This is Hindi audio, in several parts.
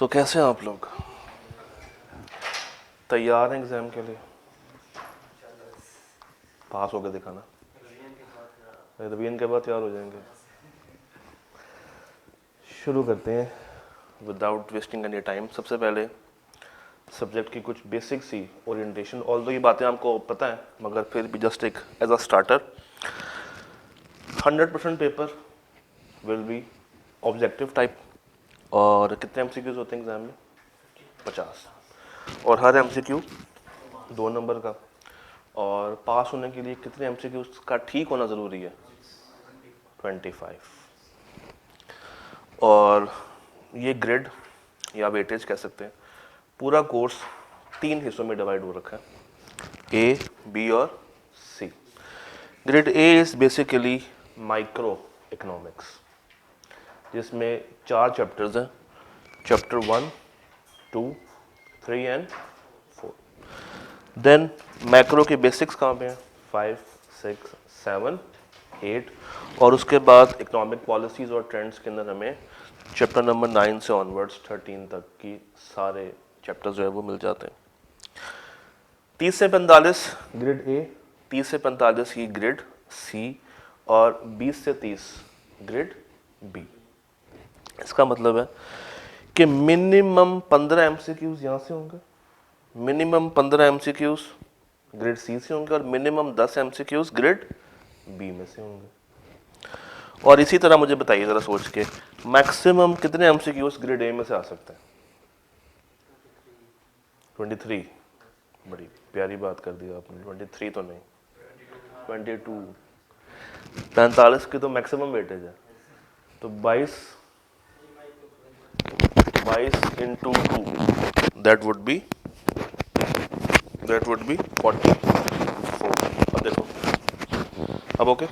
तो कैसे हैं आप लोग? तैयार हैं एग्जाम के लिए? पास होकर दिखाना, रिवीजन के बाद तैयार हो जाएंगे। शुरू करते हैं विदाउट वेस्टिंग एनी टाइम। सबसे पहले सब्जेक्ट की कुछ बेसिक सी ओरिएंटेशन, ऑल्दो ये बातें आपको पता है मगर फिर भी जस्ट एक as a starter. 100% paper will be objective type. और कितने एमसीक्यूज होते हैं एग्जाम में? 50। और हर एमसीक्यू 2 नंबर का। और पास होने के लिए कितने एमसीक्यूज का ठीक होना ज़रूरी है? 25। और ये ग्रेड या वेटेज कह सकते हैं। पूरा कोर्स 3 हिस्सों में डिवाइड हो रखा है, ए, बी और C. Grade A is basically micro economics, जिसमें 4 चैप्टर्स हैं, चैप्टर 1, 2, 3 एंड 4। देन मैक्रो के बेसिक्स कहाँ पे हैं? 5, 6, 7, 8। और उसके बाद इकोनॉमिक पॉलिसीज़ और ट्रेंड्स के अंदर हमें चैप्टर नंबर 9 से ऑनवर्ड्स 13 तक की सारे चैप्टर्स जो है वो मिल जाते हैं। 30 से 45 ग्रेड ए, 30 से 45 ही ग्रेड सी और 20 से 30 ग्रेड बी। इसका मतलब है कि मिनिमम 15 एमसीक्यूज यहाँ से होंगे, मिनिमम 15 एमसीक्यूज ग्रेड सी से होंगे और मिनिमम 10 एमसीक्यूज ग्रेड बी में से होंगे। और इसी तरह मुझे बताइए ज़रा सोच के, मैक्सिमम कितने एमसीक्यूज ग्रेड ए में से आ सकते हैं? 23। बड़ी प्यारी बात कर दी आपने, 23 तो नहीं, 22। 45 की तो मैक्सिमम वेटेज है, तो 22 इंटू 2 दैट वुड बी 44। अब देखो, अब ओके।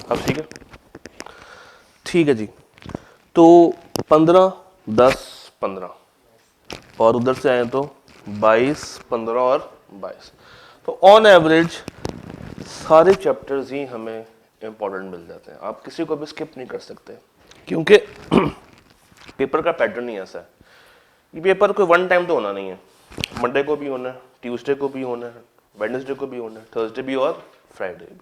अब ठीक है, ठीक है जी। तो 15, 10, 15 और उधर से आए तो 22, 15 और 22। तो ऑन एवरेज सारे चैप्टर्स ही हमें इंपॉर्टेंट मिल जाते हैं। आप किसी को भी स्किप नहीं कर सकते, क्योंकि पेपर का पैटर्न ही ऐसा है। ये पेपर कोई वन टाइम तो होना नहीं है, मंडे को भी होना है, ट्यूसडे को भी होना है, वेडनेसडे को भी होना है, थर्सडे भी और फ्राइडे भी।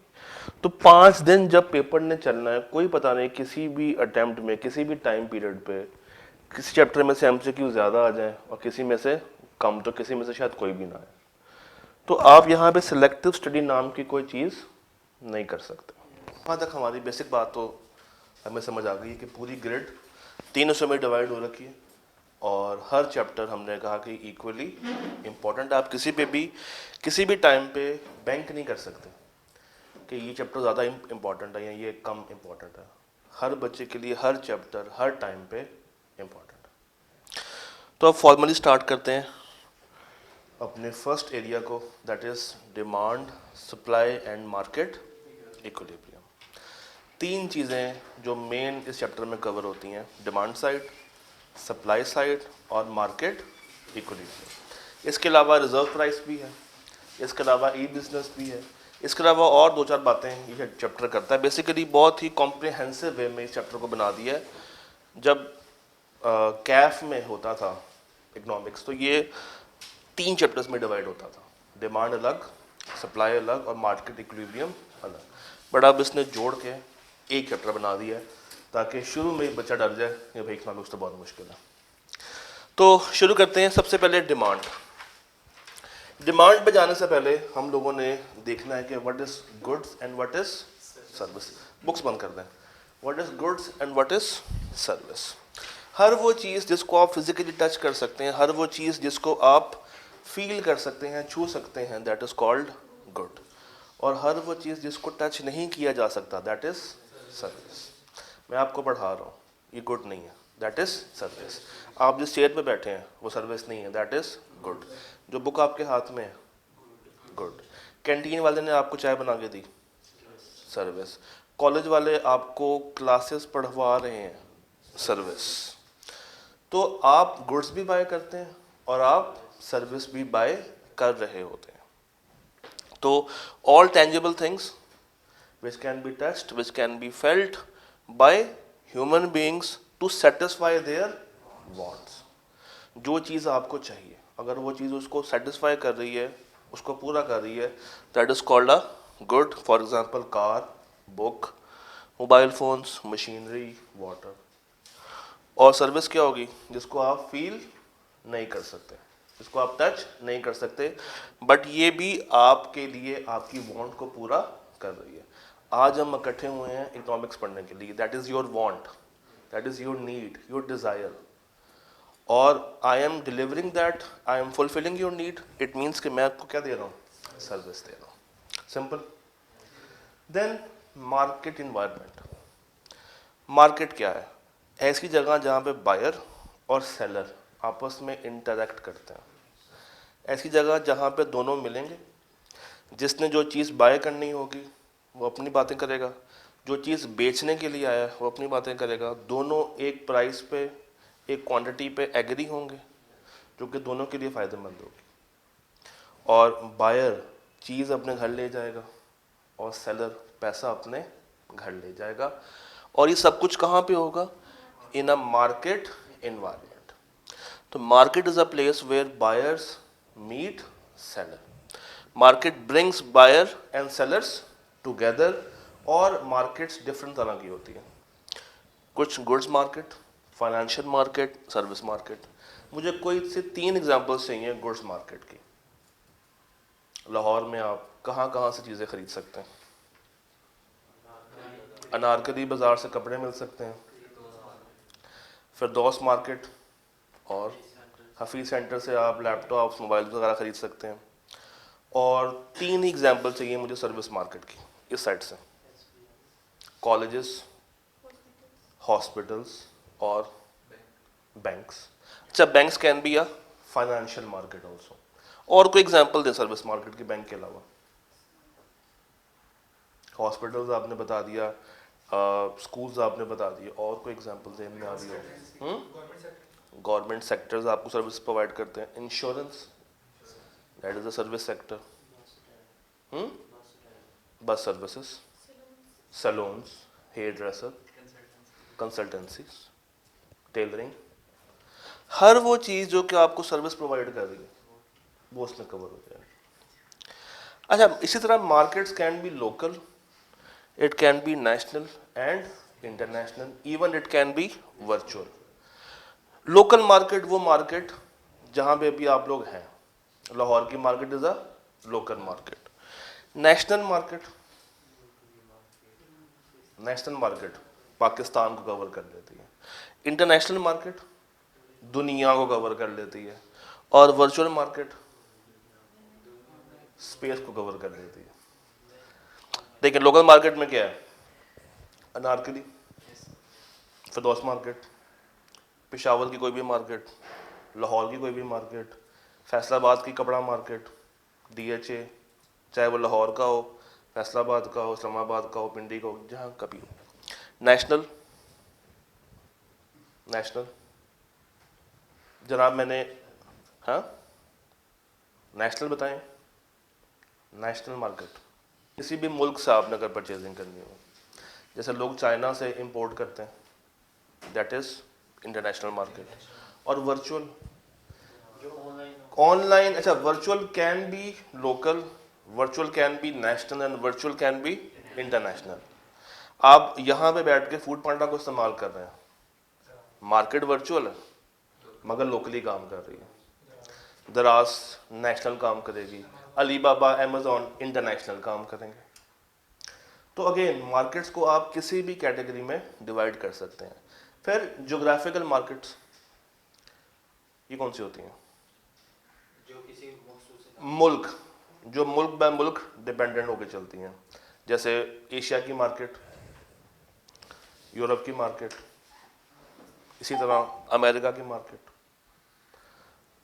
तो 5 दिन जब पेपर ने चलना है, कोई पता नहीं किसी भी अटेम्प्ट में किसी भी टाइम पीरियड पे किसी चैप्टर में से एमसीक्यू ज़्यादा आ जाए और किसी में से कम, तो किसी में से शायद कोई भी ना आए। तो आप यहाँ पे सिलेक्टिव स्टडी नाम की कोई चीज़ नहीं कर सकते। वहाँ तक हमारी बेसिक बात तो हमें समझ आ गई कि पूरी ग्रिड 3 हिस्सों में डिवाइड हो रखी है और हर चैप्टर हमने कहा कि इक्वली इम्पोर्टेंट। आप किसी भी टाइम पे बैंक नहीं कर सकते कि ये चैप्टर ज़्यादा इम्पोर्टेंट है या ये कम इम्पोर्टेंट है। हर बच्चे के लिए हर चैप्टर हर टाइम पे इम्पोर्टेंट है। तो अब फॉर्मली स्टार्ट करते हैं अपने फर्स्ट एरिया को, that is demand, supply and market equilibrium. 3 चीज़ें जो मेन इस चैप्टर में कवर होती हैं, डिमांड साइड, सप्लाई साइड और मार्केट इक्विलिब्रियम। इसके अलावा रिजर्व प्राइस भी है, इसके अलावा ई बिजनेस भी है, इसके अलावा और 2-4 बातें ये चैप्टर करता है। बेसिकली बहुत ही कॉम्प्रिहेंसिव वे में इस चैप्टर को बना दिया है। जब कैफ में होता था इकोनॉमिक्स, तो ये 3 चैप्टर्स में डिवाइड होता था, डिमांड अलग, सप्लाई अलग और मार्केट इक्विलिब्रियम अलग। बट अब इसने जोड़ के एक चैप्टर बना दिया है ताकि शुरू में ही बच्चा डर जाए कि भाई इकोनॉमिक्स तो बहुत मुश्किल है। तो शुरू करते हैं। सबसे पहले डिमांड। डिमांड पे जाने से पहले हम लोगों ने देखना है कि what is goods and what is service. Books बंद कर दें। What is goods and what is service. हर वो चीज़ जिसको आप फिजिकली टच कर सकते हैं, हर वो चीज़ जिसको आप फील कर सकते हैं, छू सकते हैं, दैट इज कॉल्ड गुड। और हर वो चीज़ जिसको टच नहीं किया जा सकता, दैट इज सर्विस। मैं आपको पढ़ा रहा हूँ, ये गुड नहीं है, दैट इज सर्विस। आप जिस चेयर पे बैठे हैं वो सर्विस नहीं है, दैट इज गुड। जो बुक आपके हाथ में है, गुड। कैंटीन वाले ने आपको चाय बना के दी, सर्विस। कॉलेज वाले आपको क्लासेस पढ़वा रहे हैं, सर्विस। तो आप गुड्स भी बाय करते हैं और आप सर्विस भी बाय कर रहे होते हैं। तो all tangible things which can be touched, which can be felt by human beings to satisfy their wants. जो चीज़ आपको चाहिए, अगर वो चीज़ उसको सेटिस्फाई कर रही है, उसको पूरा कर रही है, that is called a good. For example car, book, mobile phones, machinery, water. और सर्विस क्या होगी? जिसको आप फील नहीं कर सकते, जिसको आप टच नहीं कर सकते, बट ये भी आपके लिए आपकी वांट को पूरा कर रही है. आज हम इकट्ठे हुए हैं इकोनॉमिक्स पढ़ने के लिए. That is your want, that is your need, your desire. और I am delivering that, I am fulfilling your need. It means कि मैं आपको क्या दे रहा हूँ? सर्विस दे रहा हूँ. Simple. Then market environment. Market क्या है? ऐसी जगह जहाँ पे बायर और सेलर आपस में इंटरेक्ट करते हैं. ऐसी जगह जहाँ पे दोनों मिलेंगे. जिसने जो चीज़ बाय करनी होगी वो अपनी बातें करेगा, जो चीज़ बेचने के लिए आया है वो अपनी बातें करेगा. दोनों एक प्राइस पे, एक क्वांटिटी पे एग्री होंगे, जो कि दोनों के लिए फ़ायदेमंद होगी. और बायर चीज़ अपने घर ले जाएगा और सेलर पैसा अपने घर ले जाएगा. और ये सब कुछ कहाँ पे होगा? In a market environment. तो market is a place where buyers meet seller. Market brings buyer and sellers together. और मार्केट्स डिफरेंट तरह की होती है. कुछ goods market, financial market, service market. मुझे कोई से 3 एग्जांपल्स चाहिए गुड्स मार्केट की. लाहौर में आप कहाँ कहाँ से चीज़ें खरीद सकते हैं? अनारकली बाज़ार से कपड़े मिल सकते हैं, फिरदौस मार्केट और हफीज़ सेंटर से आप लैपटॉप्स, मोबाइल वगैरह खरीद सकते हैं. और 3 ही एग्जांपल चाहिए मुझे सर्विस मार्केट की इस साइड से. कॉलेजेस, हॉस्पिटल्स और बैंक्स. अच्छा, banks can be a financial market also. और कोई एग्जांपल दें सर्विस मार्केट की बैंक के अलावा? हॉस्पिटल्स आपने बता दिया, स्कूल्स आपने बता दिए, और कोई एग्जांपल दें में आ रही हो? गवर्नमेंट सेक्टर्स आपको सर्विस प्रोवाइड करते हैं. Insurance, that is a service sector. Bus services, salons, hair dresser, consultancies, tailoring. हर वो चीज़ जो कि आपको सर्विस प्रोवाइड कर रही है वो उसमें कवर हो जाएगी. अच्छा, इसी तरह markets can be local, it can be national and international, even it can be virtual. Local market वो मार्केट जहाँ पे भी आप लोग हैं. लाहौर की market is a local market. National market, national market Pakistan को कवर कर लेती है. इंटरनेशनल मार्केट दुनिया को कवर कर लेती है. और वर्चुअल मार्केट स्पेस को कवर कर लेती है. देखिए लोकल मार्केट में क्या है? अनारकली, फिरदौस मार्केट, पेशावर की कोई भी मार्केट, लाहौर की कोई भी मार्केट, फैसलाबाद की कपड़ा मार्केट, DHA, चाहे वो लाहौर का हो, फैसलाबाद का हो, इस्लामाबाद का हो, पिंडी का हो, जहाँ का भी हो. नेशनल, नेशनल जनाब मैंने, हाँ नेशनल बताएं. नेशनल मार्केट किसी भी मुल्क से आपने अगर परचेजिंग करनी हो, जैसे लोग चाइना से इंपोर्ट करते हैं, दैट इज इंटरनेशनल मार्केट. और वर्चुअल, ऑनलाइन. अच्छा, virtual can be local, virtual can be national and virtual can be international. आप यहाँ पे बैठ के फूड पांडा को इस्तेमाल कर रहे हैं, मार्केट वर्चुअल है मगर लोकली काम कर रही है. दराज नेशनल काम करेगी, अलीबाबा, अमेजोन इंटरनेशनल काम करेंगे. तो अगेन मार्केट्स को आप किसी भी कैटेगरी में डिवाइड कर सकते हैं. फिर ज्योग्राफिकल मार्केट्स, ये कौन सी होती हैं? जो किसी मुल्क, जो मुल्क बाय मुल्क डिपेंडेंट होकर चलती हैं. जैसे एशिया की मार्केट, यूरोप की मार्केट, इसी तरह अमेरिका की मार्केट.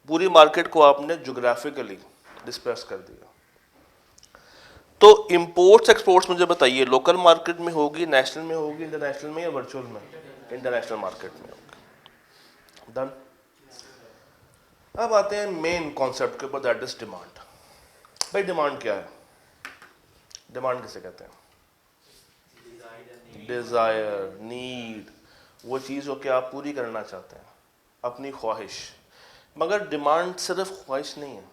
पूरी मार्केट को आपने ज्योग्राफिकली डिस्पर्स कर दिया. तो इंपोर्ट्स एक्सपोर्ट्स मुझे बताइए, लोकल मार्केट में होगी, नेशनल में होगी, इंटरनेशनल में या वर्चुअल में? इंटरनेशनल मार्केट में होगी. डन. अब आते हैं मेन कॉन्सेप्ट के ऊपर, दैट इज डिमांड. भाई डिमांड क्या है? डिमांड किसे कहते हैं? Desire and need desire, need, वो चीज़ जो कि आप पूरी करना चाहते हैं, अपनी ख्वाहिश। मगर डिमांड सिर्फ ख्वाहिश नहीं है,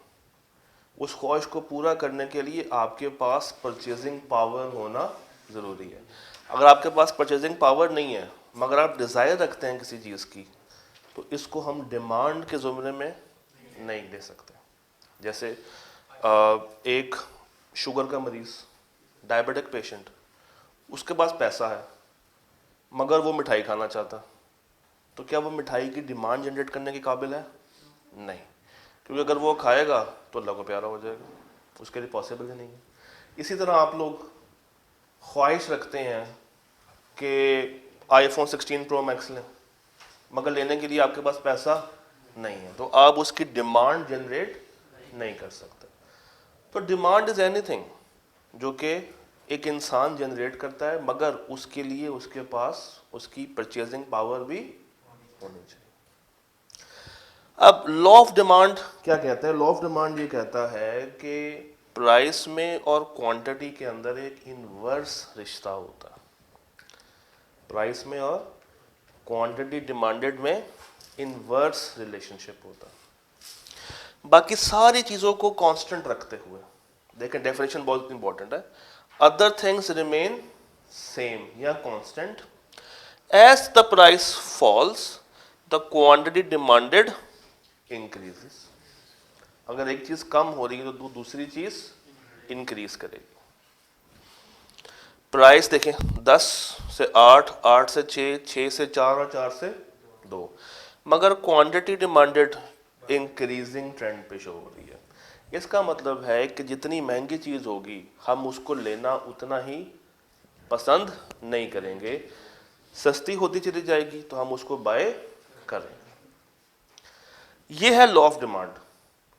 उस ख्वाहिश को पूरा करने के लिए आपके पास परचेजिंग पावर होना ज़रूरी है। अगर आपके पास परचेजिंग पावर नहीं है मगर आप डिज़ायर रखते हैं किसी चीज़ की, तो इसको हम डिमांड के ज़ुमरे में नहीं ले सकते। जैसे एक शुगर का मरीज़, डायबिटिक पेशेंट, उसके पास पैसा है मगर वो मिठाई खाना चाहता, तो क्या वो मिठाई की डिमांड जनरेट करने के काबिल है? नहीं, क्योंकि अगर वो खाएगा तो अल्लाह को प्यारा हो जाएगा, उसके लिए पॉसिबल ही नहीं है। इसी तरह आप लोग ख्वाहिश रखते हैं कि आईफोन 16 प्रो मैक्स लें, मगर लेने के लिए आपके पास पैसा नहीं है, तो आप उसकी डिमांड जनरेट नहीं कर सकते। तो डिमांड इज़ एनीथिंग जो कि एक इंसान जनरेट करता है, मगर उसके लिए उसके पास उसकी परचेजिंग पावर भी होनी चाहिए। अब लॉ ऑफ डिमांड क्या कहता है? लॉ ऑफ डिमांड ये कहता है कि प्राइस में और क्वांटिटी के अंदर एक इनवर्स रिश्ता होता है। प्राइस में और क्वांटिटी डिमांडेड में इनवर्स रिलेशनशिप होता है। बाकी सारी चीज़ों को कांस्टेंट रखते हुए, देखें डेफिनेशन बहुत इंपॉर्टेंट है, अदर थिंग्स रिमेन सेम या constant, as the price falls the quantity demanded increases. अगर एक चीज़ कम हो रही है तो दूसरी चीज़ इंक्रीज करेगी। प्राइस देखें 10 से 8, 8 से 6, 6 से 4 और 4 से 2, मगर क्वांटिटी डिमांडेड इंक्रीजिंग ट्रेंड पे शो हो रही है। इसका मतलब है कि जितनी महंगी चीज़ होगी हम उसको लेना उतना ही पसंद नहीं करेंगे, सस्ती होती चली जाएगी तो हम उसको बाय करेंगे। ये है law of demand.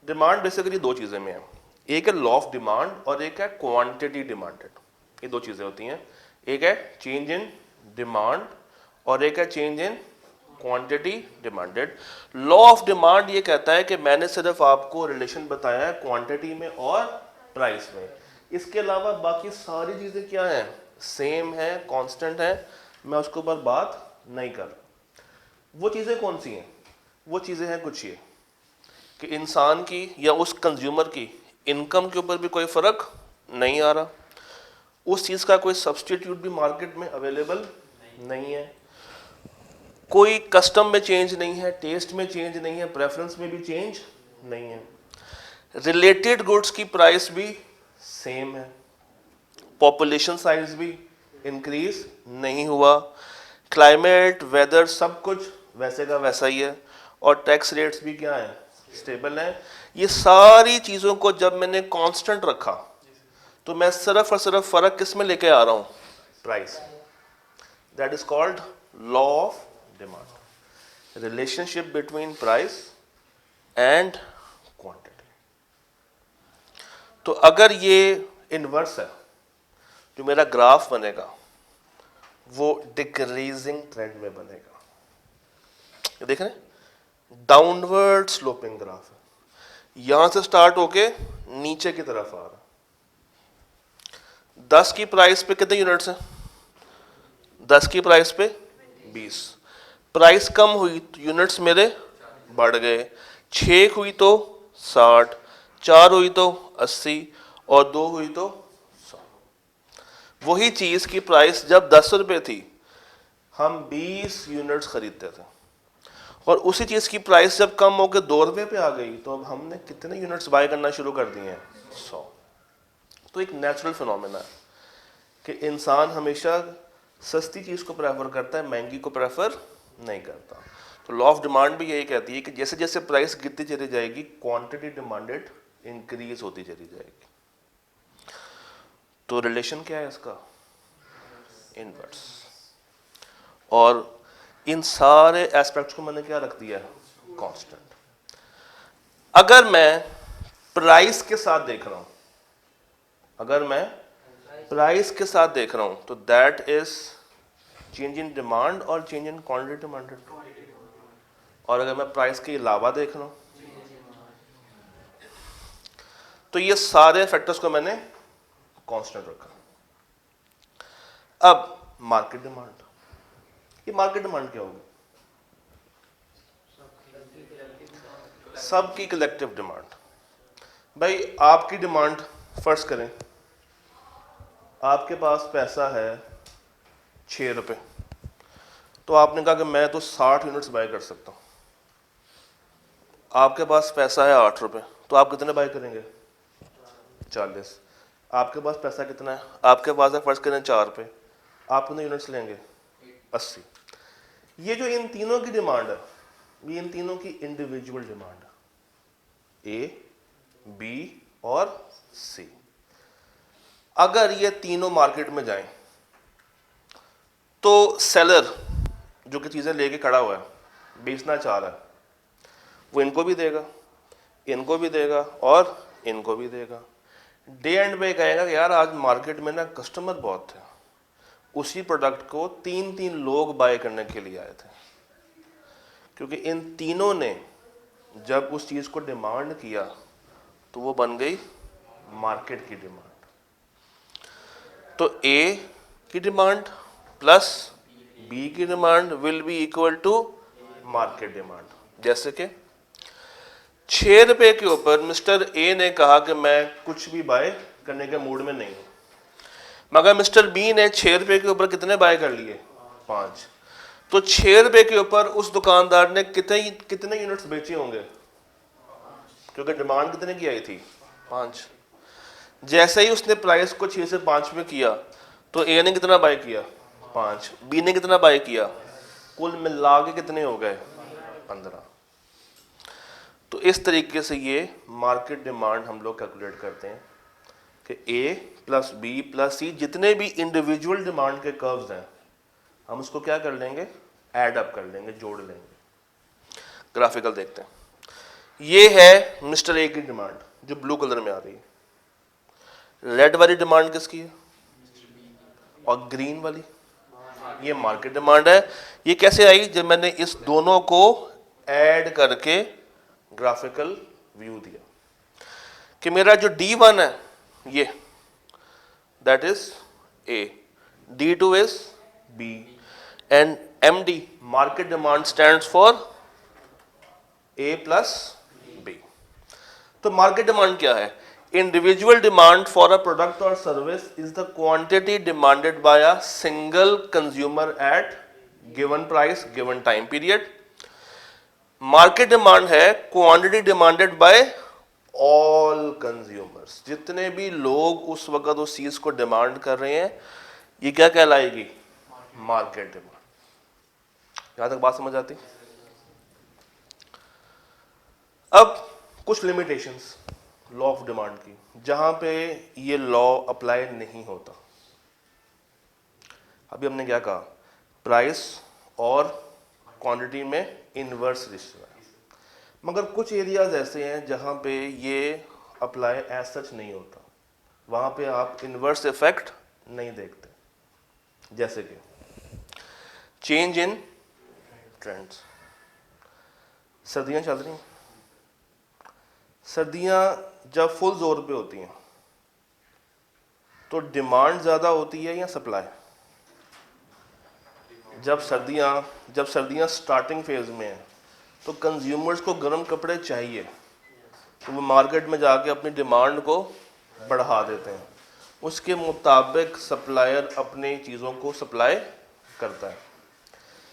Demand basically दो चीज़ें में है, एक है लॉ ऑफ डिमांड और एक है क्वांटिटी डिमांडेड। ये दो चीज़ें होती हैं, एक है चेंज इन डिमांड और एक है change in quantity demanded. Law of demand ये कहता है कि मैंने सिर्फ आपको रिलेशन बताया है क्वांटिटी में और प्राइस में, इसके अलावा बाकी सारी चीज़ें क्या हैं? सेम है, कांस्टेंट है, मैं उसके ऊपर बात नहीं कर रहा। वो चीज़ें कौन सी हैं? वो चीज़ें हैं कुछ ये कि इंसान की या उस कंज्यूमर की इनकम के ऊपर भी कोई फ़र्क नहीं आ रहा, उस चीज़ का कोई सब्सटीट्यूट भी मार्केट में अवेलेबल नहीं है, कोई कस्टम में चेंज नहीं है, टेस्ट में चेंज नहीं है, प्रेफरेंस में भी चेंज नहीं है, रिलेटेड गुड्स की प्राइस भी सेम है, पॉपुलेशन साइज भी इंक्रीज नहीं हुआ, क्लाइमेट वेदर सब कुछ वैसे का वैसा ही है, और टैक्स रेट्स भी क्या है? स्टेबल है। ये सारी चीज़ों को जब मैंने कांस्टेंट रखा तो मैं सिर्फ और सिर्फ फ़र्क किस में लेके आ रहा हूँ? Price. That is called law of demand, relationship between price and quantity. तो अगर ये इनवर्स है, जो मेरा ग्राफ बनेगा वो डिक्रीजिंग ट्रेंड में बनेगा। ये देख रहे हैं, डाउनवर्ड स्लोपिंग ग्राफ है, यहां से स्टार्ट होके नीचे की तरफ आ रहा। 10 की प्राइस पे कितने यूनिट्स हैं? 10 की प्राइस पे 20। प्राइस कम हुई तो यूनिट्स मेरे बढ़ गए, 6 हुई तो 60, 4 हुई तो 80 और 2 हुई तो 100। वही चीज की प्राइस जब 10 रुपए थी हम 20 यूनिट्स खरीदते थे, और उसी चीज की प्राइस जब कम होकर 2 रुपए पे आ गई तो अब हमने कितने यूनिट्स बाय करना शुरू कर दिए हैं? 100। तो एक नेचुरल फिनोमेना है कि इंसान हमेशा सस्ती चीज को प्रेफर करता है, महंगी को प्रेफर नहीं करता। तो लॉ ऑफ डिमांड भी यही कहती है कि जैसे जैसे प्राइस गिरती चली जाएगी क्वांटिटी डिमांडेड इंक्रीज होती चली जाएगी। तो रिलेशन क्या है इसका? इनवर्स। और इन सारे एस्पेक्ट्स को मैंने क्या रख दिया? कांस्टेंट। अगर मैं प्राइस के साथ देख रहा हूं, अगर मैं प्राइस के साथ देख रहा हूं तो that is change in demand और चेंज इन क्वांटिटी डिमांडेड। और अगर मैं प्राइस के अलावा देख रहा हूं तो ये सारे फैक्टर्स को मैंने कांस्टेंट रखा। अब मार्केट डिमांड, ये मार्केट डिमांड क्या होगी? सबकी कलेक्टिव डिमांड। भाई आपकी डिमांड फर्ज करें, आपके पास पैसा है 6 रुपये, तो आपने कहा कि मैं तो 60 यूनिट्स बाय कर सकता हूँ। आपके पास पैसा है 8 रुपये, तो आप कितने बाय करेंगे? 40। आपके पास पैसा कितना है? आपके पास है फर्ज करें 4 रुपये, आप कितने यूनिट्स लेंगे? 80। ये जो इन तीनों की डिमांड है, ये इन तीनों की इंडिविजुअल डिमांड है, ए, बी और सी। अगर ये तीनों मार्केट में जाएं तो सेलर जो कि चीज़ें लेके खड़ा हुआ है, बेचना चाह रहा है, वो इनको भी देगा, इनको भी देगा और इनको भी देगा। डे एंड पे कहेगा कि यार आज मार्केट में ना कस्टमर बहुत थे, उसी प्रोडक्ट को 3 लोग बाय करने के लिए आए थे, क्योंकि इन तीनों ने जब उस चीज़ को डिमांड किया तो वो बन गई मार्केट की डिमांड। तो ए की डिमांड प्लस बी की demand will be equal to market demand. जैसे कि 6 रुपये के ऊपर मिस्टर ए ने कहा कि मैं कुछ भी बाय करने के मूड में नहीं हूं, मगर मिस्टर बी ने 6 रुपये के ऊपर कितने बाय कर लिए? 5। तो 6 रुपये के ऊपर उस दुकानदार ने कितने यूनिट्स बेचे होंगे? क्योंकि डिमांड कितने की आई थी? 5। जैसे ही उसने प्राइस को 6 से 5 में किया तो ए ने कितना बाय किया? 5। बी ने कितना बाय किया? कुल मिला के कितने हो गए? 15। तो इस तरीके से ये मार्केट डिमांड हम लोग कैलकुलेट करते हैं कि ए प्लस बी प्लस सी जितने भी इंडिविजुअल डिमांड के कर्व्स हैं, हम उसको क्या कर लेंगे? ऐड अप कर लेंगे, जोड़ लेंगे। ग्राफिकल देखते हैं। ये है मिस्टर ए की डिमांड जो ब्लू कलर में आ रही है। रेड वाली डिमांड किसकी है? और ग्रीन वाली ये मार्केट डिमांड है। ये कैसे आई? जब मैंने इस दोनों को ऐड करके ग्राफिकल व्यू दिया कि मेरा जो D1 है ये that is A, D2 is B and MD market demand stands for A plus B। तो मार्केट डिमांड क्या है? Individual demand for a product or service is the quantity demanded by a single consumer at given price given time period. Market demand है quantity demanded by all consumers, जितने भी लोग उस वक्त उस चीज को डिमांड कर रहे हैं, ये क्या कहलाएगी? Market demand. यहां तक बात समझ आती? अब कुछ लिमिटेशंस लॉ ऑफ डिमांड की, जहां पे ये लॉ अप्लाई नहीं होता। अभी हमने क्या कहा? प्राइस और क्वांटिटी में इनवर्स रेशियो है, मगर कुछ एरियाज ऐसे हैं जहां पे ये अप्लाई एज सच नहीं होता, वहां पे आप इनवर्स इफेक्ट नहीं देखते। जैसे कि चेंज इन ट्रेंड्स। सर्दियां चल रही हैं, सर्दियां जब फुल जोर पे होती हैं तो डिमांड ज़्यादा होती है या सप्लाई? जब सर्दियां स्टार्टिंग फेज में हैं तो कंज्यूमर्स को गर्म कपड़े चाहिए, तो वो मार्केट में जाके अपनी डिमांड को बढ़ा देते हैं, उसके मुताबिक सप्लायर अपनी चीज़ों को सप्लाई करता है।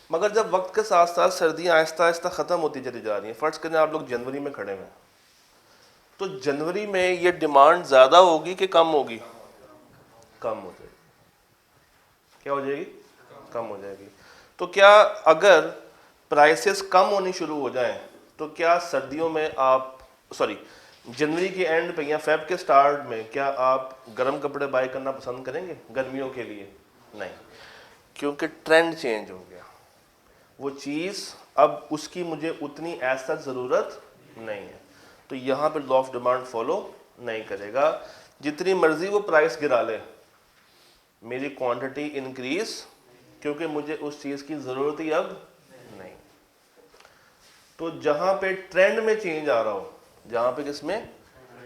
मगर जब वक्त के साथ साथ सर्दियां आहिस्ता आहिस्ता ख़त्म होती चली जा रही हैं, फ़र्ज़ करें आप लोग जनवरी में खड़े हुए, तो जनवरी में ये डिमांड ज़्यादा होगी कि कम होगी? कम हो जाएगी। क्या हो जाएगी? कम हो जाएगी। तो क्या अगर प्राइसेस कम होनी शुरू हो जाएं तो क्या सर्दियों में आप जनवरी के एंड पे या फेब के स्टार्ट में क्या आप गर्म कपड़े बाय करना पसंद करेंगे गर्मियों के लिए? नहीं, क्योंकि ट्रेंड चेंज हो गया। वो चीज़ अब उसकी मुझे उतनी ऐसा ज़रूरत नहीं है, तो यहाँ पे लॉ ऑफ डिमांड फॉलो नहीं करेगा। जितनी मर्जी वो प्राइस गिरा ले, मेरी क्वांटिटी इंक्रीज, क्योंकि मुझे उस चीज़ की ज़रूरत ही अब नहीं। तो जहाँ पे ट्रेंड में चेंज आ रहा हो, जहाँ पे किसमें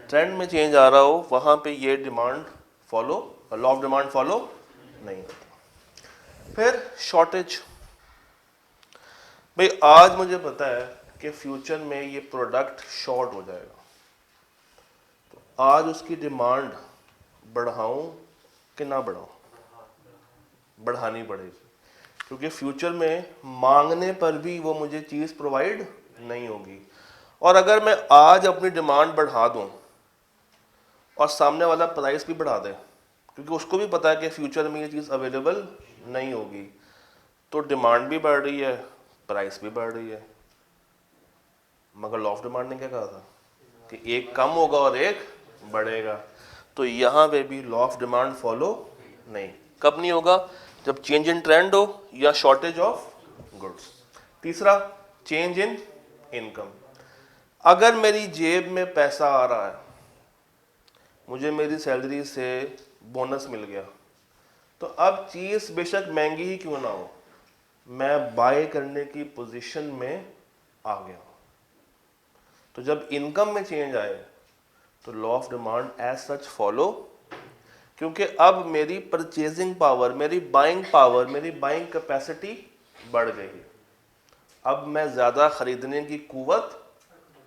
ट्रेंड में चेंज आ रहा हो, वहाँ पे ये demand follow, law of demand follow नहीं होता। फिर शॉर्टेज, भाई आज मुझे पता है कि फ्यूचर में ये प्रोडक्ट शॉर्ट हो जाएगा, तो आज उसकी डिमांड बढ़ाऊं कि ना बढ़ाऊं? बढ़ानी पड़ेगी, क्योंकि फ्यूचर में मांगने पर भी वो मुझे चीज़ प्रोवाइड नहीं होगी। और अगर मैं आज अपनी डिमांड बढ़ा दूं और सामने वाला प्राइस भी बढ़ा दे, क्योंकि उसको भी पता है कि फ्यूचर में ये चीज़ अवेलेबल नहीं होगी, तो डिमांड भी बढ़ रही है, प्राइस भी बढ़ रही है। मगर लॉ ऑफ डिमांड ने क्या कहा था कि एक कम होगा और एक बढ़ेगा, तो यहाँ पे भी लॉ ऑफ डिमांड फॉलो नहीं। कब नहीं होगा? जब चेंज इन ट्रेंड हो या शॉर्टेज ऑफ गुड्स। तीसरा, चेंज इन इनकम। अगर मेरी जेब में पैसा आ रहा है, मुझे मेरी सैलरी से बोनस मिल गया, तो अब चीज़ बेशक महंगी ही क्यों ना हो, मैं बाय करने की पोजीशन में आ गया हूं। तो जब इनकम में चेंज आए तो law of demand as such follow, क्योंकि अब मेरी परचेजिंग पावर, मेरी बाइंग पावर, मेरी बाइंग कैपेसिटी बढ़ गई है। अब मैं ज़्यादा खरीदने की कुव्वत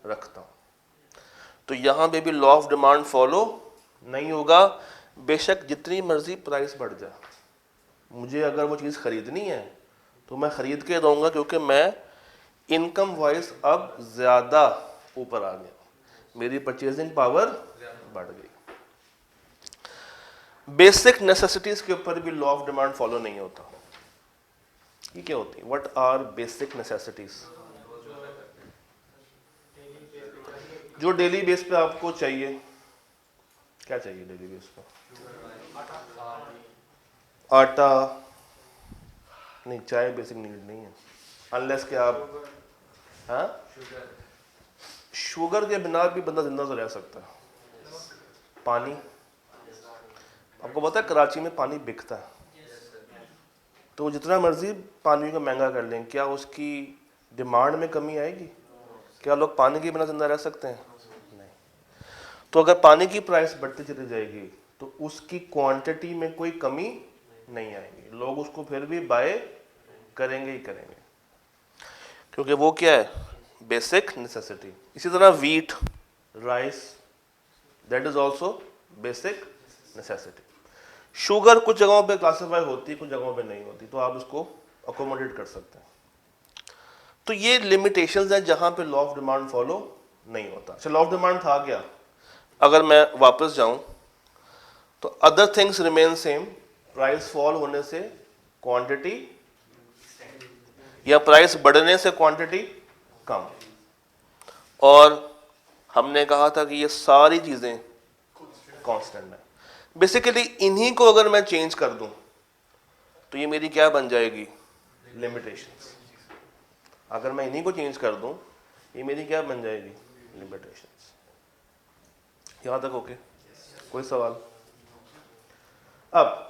रखता हूँ, तो यहाँ पे भी लॉ ऑफ डिमांड फॉलो नहीं होगा। बेशक जितनी मर्जी प्राइस बढ़ जाए, मुझे अगर वो चीज़ खरीदनी है तो मैं खरीद के दूंगा, क्योंकि मैं इनकम वाइज अब ज़्यादा ऊपर आ गया, मेरी परचेजिंग पावर बढ़ गई। बेसिक नेसेसिटीज के ऊपर भी लॉ ऑफ डिमांड फॉलो नहीं होता। ये क्या होती है? What are basic necessities? जो डेली बेस पे आपको चाहिए। क्या चाहिए डेली बेस पे? आटा नहीं, चाय बेसिक नीड नहीं है, अनलेस कि आप, हाँ, शुगर के बिना भी बंदा जिंदा तो रह सकता है। पानी, आपको पता है कराची में पानी बिकता है, तो जितना मर्जी पानी को महंगा कर लें, क्या उसकी डिमांड में कमी आएगी? क्या लोग पानी के बिना जिंदा रह सकते हैं? नहीं। तो अगर पानी की प्राइस बढ़ती चली जाएगी तो उसकी क्वांटिटी में कोई कमी नहीं आएगी, लोग उसको फिर भी बाय करेंगे ही करेंगे, क्योंकि वो क्या है? Basic necessity. इसी तरह wheat, rice, that is also basic necessity. Sugar कुछ जगहों पे क्लासिफाई होती है, कुछ जगहों पे नहीं होती, तो आप इसको अकोमोडेट कर सकते हैं। तो ये लिमिटेशंस हैं जहां पे लॉ ऑफ डिमांड फॉलो नहीं होता। अच्छा, लॉ ऑफ डिमांड था क्या? अगर मैं वापस जाऊं तो other things remain same, price fall होने से क्वांटिटी, या प्राइस बढ़ने से क्वांटिटी कम। और हमने कहा था कि ये सारी चीजें कांस्टेंट है। बेसिकली इन्हीं को अगर मैं चेंज कर दूं तो ये मेरी क्या बन जाएगी? लिमिटेशंस। अगर मैं इन्हीं को चेंज कर दूं, ये मेरी क्या बन जाएगी? लिमिटेशंस। यहां तक ओके? कोई सवाल? अब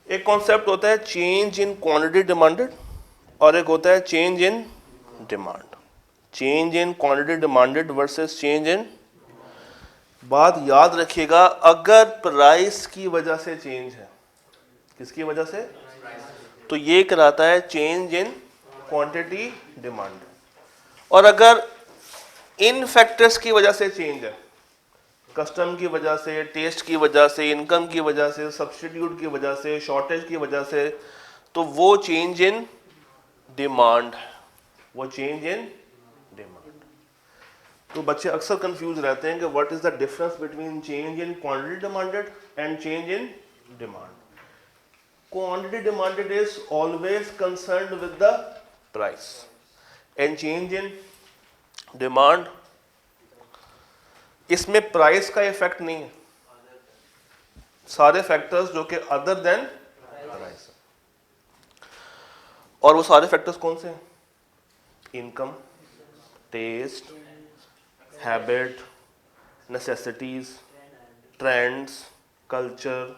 एक कॉन्सेप्ट होता है चेंज इन क्वांटिटी डिमांडेड, और एक होता है change in demand. Change in quantity demanded versus change in, बात याद रखिएगा, अगर प्राइस की वजह से चेंज है, किसकी वजह से? तो ये कराता है चेंज इन क्वांटिटी डिमांड। और अगर इन फैक्टर्स की वजह से चेंज है, कस्टम की वजह से, टेस्ट की वजह से, इनकम की वजह से, सब्स्टिट्यूट की वजह से, शॉर्टेज की वजह से, तो वो चेंज इन डिमांड, वो चेंज इन डिमांड। तो बच्चे अक्सर कंफ्यूज रहते हैं कि what is the difference between change in quantity demanded and change in demand. Quantity demanded is always concerned with the price, and change in demand, इसमें प्राइस का इफेक्ट नहीं है, सारे फैक्टर्स जो कि अदर देन प्राइस। और वो सारे फैक्टर्स कौन से हैं? Income, taste, habit, necessities, trends, culture,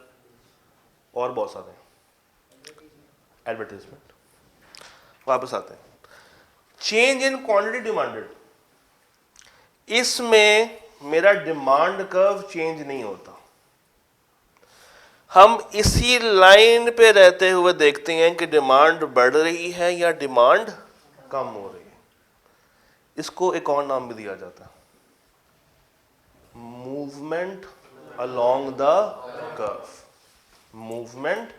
और बहुत सारे, एडवर्टाइजमेंट। वापस आते हैं चेंज इन क्वांटिटी डिमांडेड, इसमें मेरा डिमांड कर्व चेंज नहीं होता, हम इसी लाइन पे रहते हुए देखते हैं कि डिमांड बढ़ रही है या डिमांड कम हो रही है। इसको एक और नाम भी दिया जाता है, movement along the curve. Movement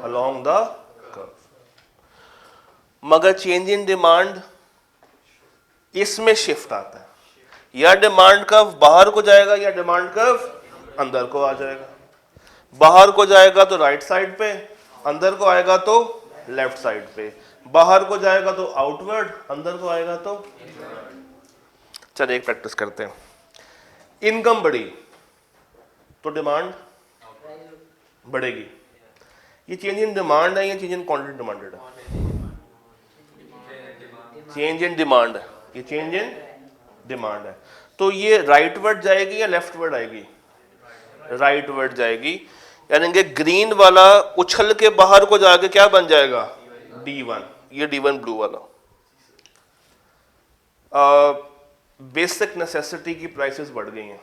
along the curve. मगर चेंज इन डिमांड इसमें शिफ्ट आता है, या डिमांड कर्व बाहर को जाएगा या डिमांड कर्व अंदर को आ जाएगा। बाहर को जाएगा तो राइट साइड पे, अंदर को आएगा तो लेफ्ट साइड पे। बाहर को जाएगा तो आउटवर्ड, अंदर को आएगा तो। चलिए एक प्रैक्टिस करते हैं। इनकम बढ़ी तो डिमांड बढ़ेगी। ये चेंज इन डिमांड है या चेंज इन क्वांटिटी डिमांडेड है? चेंज इन डिमांड है, ये चेंज इन डिमांड है। तो ये राइटवर्ड जाएगी या लेफ्टवर्ड आएगी? राइटवर्ड जाएगी। यानी कि ग्रीन वाला उछल के बाहर को जाके क्या बन जाएगा? D1। ये D1 ब्लू वाला। बेसिक नेसेसिटी की प्राइसेस बढ़ गई हैं,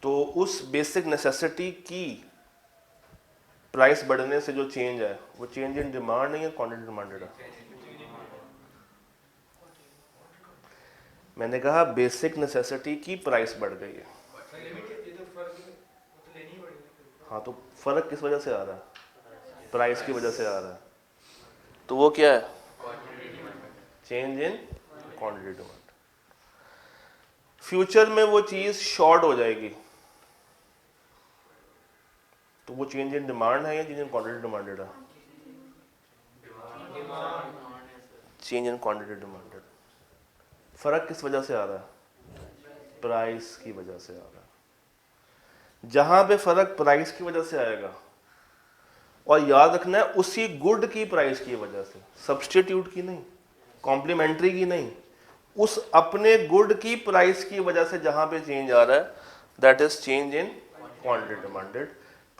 तो उस बेसिक नेसेसिटी की प्राइस बढ़ने से जो चेंज है वो चेंज इन डिमांड है या क्वांटिटी डिमांडेड है? मैंने कहा बेसिक नेसेसिटी की प्राइस बढ़ गई है। हाँ, तो फर्क किस वजह से आ रहा है? प्राइस की वजह से आ रहा है। तो वो क्या है? Change in quantity demand. Future में वो चीज शॉर्ट हो जाएगी, तो वो चेंज इन डिमांड है या चेंज इन क्वांटिटी डिमांडेड है? Change in quantity demanded. फर्क किस वजह से आ रहा है? प्राइस की वजह से आ रहा है। जहां पे फर्क प्राइस की वजह से आएगा, और याद रखना है उसी गुड की प्राइस की वजह से, सब्स्टिट्यूट की नहीं, कॉम्प्लीमेंट्री की नहीं, उस अपने गुड की प्राइस की वजह से जहां पे चेंज आ रहा है, that is change in quantity demanded.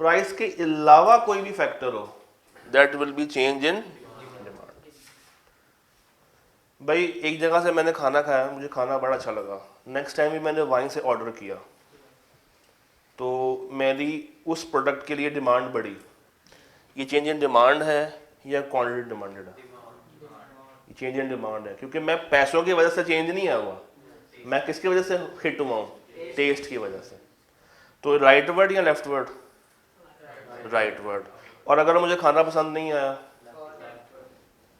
Price के अलावा कोई भी फैक्टर हो, that will be change in demand. भाई एक जगह से मैंने खाना खाया, मुझे खाना बड़ा अच्छा लगा, नेक्स्ट टाइम भी मैंने वाइन से ऑर्डर किया, तो मेरी उस प्रोडक्ट के लिए डिमांड बढ़ी। ये चेंज इन डिमांड है या क्वांटिटी डिमांडेड है? ये चेंज इन डिमांड है, क्योंकि मैं पैसों की वजह से चेंज नहीं आया हुआ, मैं किसकी वजह से हिट हुआ हूँ? टेस्ट की वजह से। तो राइट वर्ड या लेफ्ट वर्ड? Right word. और अगर मुझे खाना पसंद नहीं आया,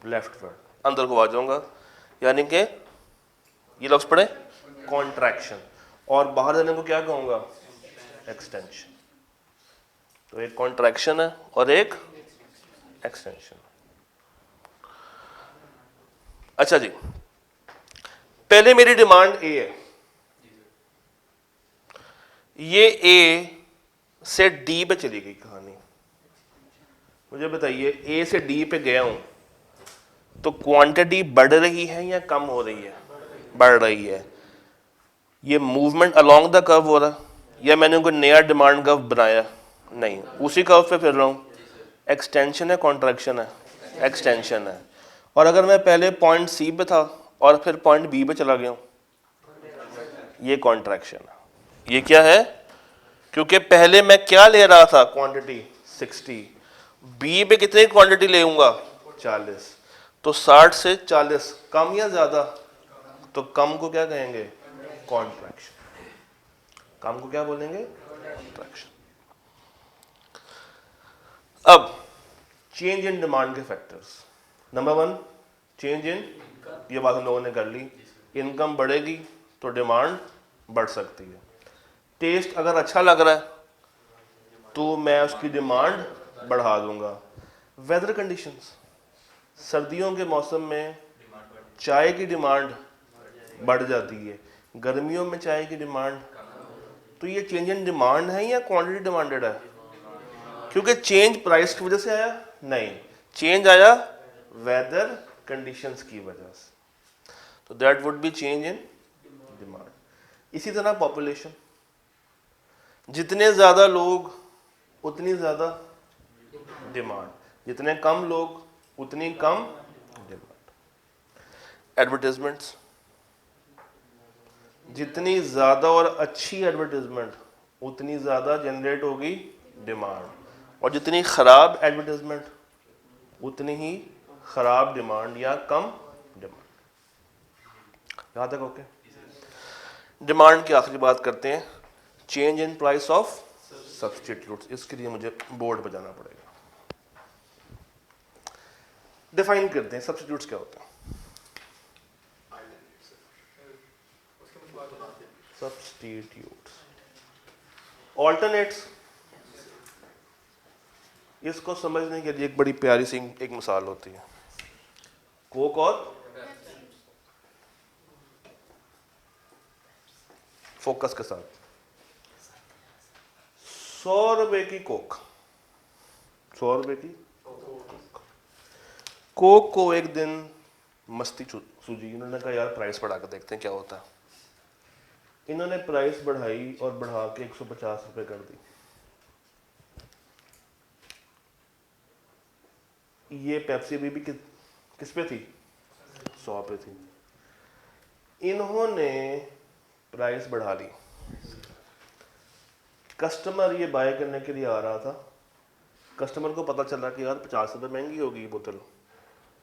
लेफ्ट वर्ड, अंदर को आ जाऊंगा। यानी कि ये लफ्ज पढ़े, कॉन्ट्रैक्शन, और बाहर जाने को क्या कहूंगा? एक्सटेंशन। तो एक कॉन्ट्रैक्शन है और एक एक्सटेंशन। अच्छा जी, पहले मेरी डिमांड ए है, ये ए से डी पे चली गई कहानी। मुझे बताइए, ए से डी पे गया हूं तो क्वांटिटी बढ़ रही है या कम हो रही है? बढ़ रही है। ये मूवमेंट अलोंग द कर्व हो रहा है या मैंने कोई नया डिमांड कर्व बनाया? नहीं, उसी कर्व पे फिर रहा हूं। एक्सटेंशन है, कॉन्ट्रैक्शन है? एक्सटेंशन है। और अगर मैं पहले पॉइंट सी पे था और फिर पॉइंट बी पे चला गया हूं, ये कॉन्ट्रैक्शन है। ये क्या है? क्योंकि पहले मैं क्या ले रहा था? क्वांटिटी 60, बी पे कितनी क्वांटिटी लेऊंगा? 40। तो 60 से 40 कम या ज्यादा? तो कम को क्या कहेंगे? कॉन्ट्रैक्शन। कम को क्या बोलेंगे? कॉन्ट्रैक्शन। अब चेंज इन डिमांड के फैक्टर्स। नंबर 1, चेंज इन, ये बात हम लोगों ने कर ली। इनकम बढ़ेगी तो डिमांड बढ़ सकती है। टेस्ट अगर अच्छा लग रहा है तो मैं उसकी डिमांड बढ़ा दूंगा। वेदर कंडीशंस, सर्दियों के मौसम में चाय की डिमांड बढ़ जाती है, गर्मियों में चाय की डिमांड। तो ये चेंज इन डिमांड है या क्वांटिटी डिमांडेड है? क्योंकि चेंज प्राइस की वजह से आया नहीं, चेंज आया वेदर कंडीशंस की वजह से। तो that would be change in demand. इसी तरह पॉपुलेशन, जितने ज्यादा लोग उतनी ज्यादा डिमांड, जितने कम लोग उतनी कम डिमांड। एडवर्टाइजमेंट्स, जितनी ज्यादा और अच्छी एडवर्टाइजमेंट उतनी ज़्यादा जनरेट होगी डिमांड, और जितनी ख़राब एडवर्टाइजमेंट उतनी ही ख़राब डिमांड या कम डिमांड। यहाँ तक ओके? डिमांड की आखिरी बात करते हैं, change in price of substitutes. इसके लिए मुझे बोर्ड पर जाना पड़ेगा। डिफाइन करते हैं सब्सटीट्यूट्स क्या होते हैं। Substitutes, alternates. इसको समझने के लिए एक बड़ी प्यारी सी एक मिसाल होती है, कोक और फोकस के साथ। 100 रुपए की कोक, 100 रुपए की कोक को एक दिन मस्ती सूझी, इन्होंने कहा यार प्राइस बढ़ा कर देखते हैं क्या होता है। इन्होंने प्राइस बढ़ाई और बढ़ा के 150 रुपए कर दी। ये पेप्सी भी किस पे थी? 100 पे थी। इन्होंने प्राइस बढ़ा ली, कस्टमर ये बाय करने के लिए आ रहा था, कस्टमर को पता चला कि यार 50 रुपये महंगी होगी ये बोतल,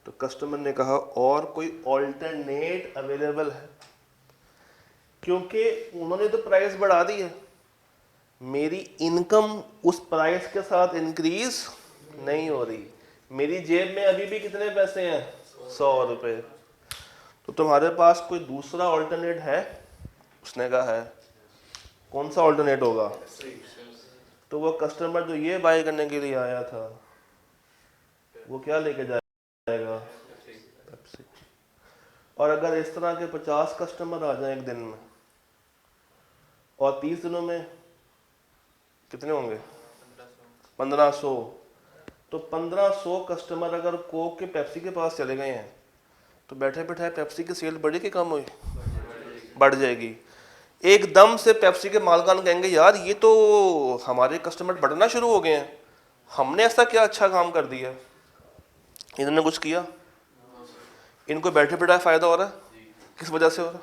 तो कस्टमर ने कहा और कोई ऑल्टरनेट अवेलेबल है, क्योंकि उन्होंने तो प्राइस बढ़ा दी है, मेरी इनकम उस प्राइस के साथ इंक्रीज नहीं हो रही, मेरी जेब में अभी भी कितने पैसे हैं? 100 रुपये। तो तुम्हारे पास कोई दूसरा ऑल्टरनेट है? उसने कहा है। कौन सा ऑल्टरनेट होगा? तो वो कस्टमर जो ये बाय करने के लिए आया था वो क्या लेके जाएगा? पेप्सी। और अगर इस तरह के 50 कस्टमर आ जाएं एक दिन में, और 30 दिनों में कितने होंगे? 1500। तो 1500 कस्टमर अगर कोक के पेप्सी के पास चले गए हैं तो बैठे बैठे पेप्सी की सेल बढ़ी कि कम हुई? बढ़ जाएगी। एकदम से पेप्सी के मालिकान कहेंगे यार ये तो हमारे कस्टमर बढ़ना शुरू हो गए हैं, हमने ऐसा क्या अच्छा काम कर दिया? इन्होंने कुछ किया? इनको बैठे बैठे फायदा हो रहा है। किस वजह से हो रहा है?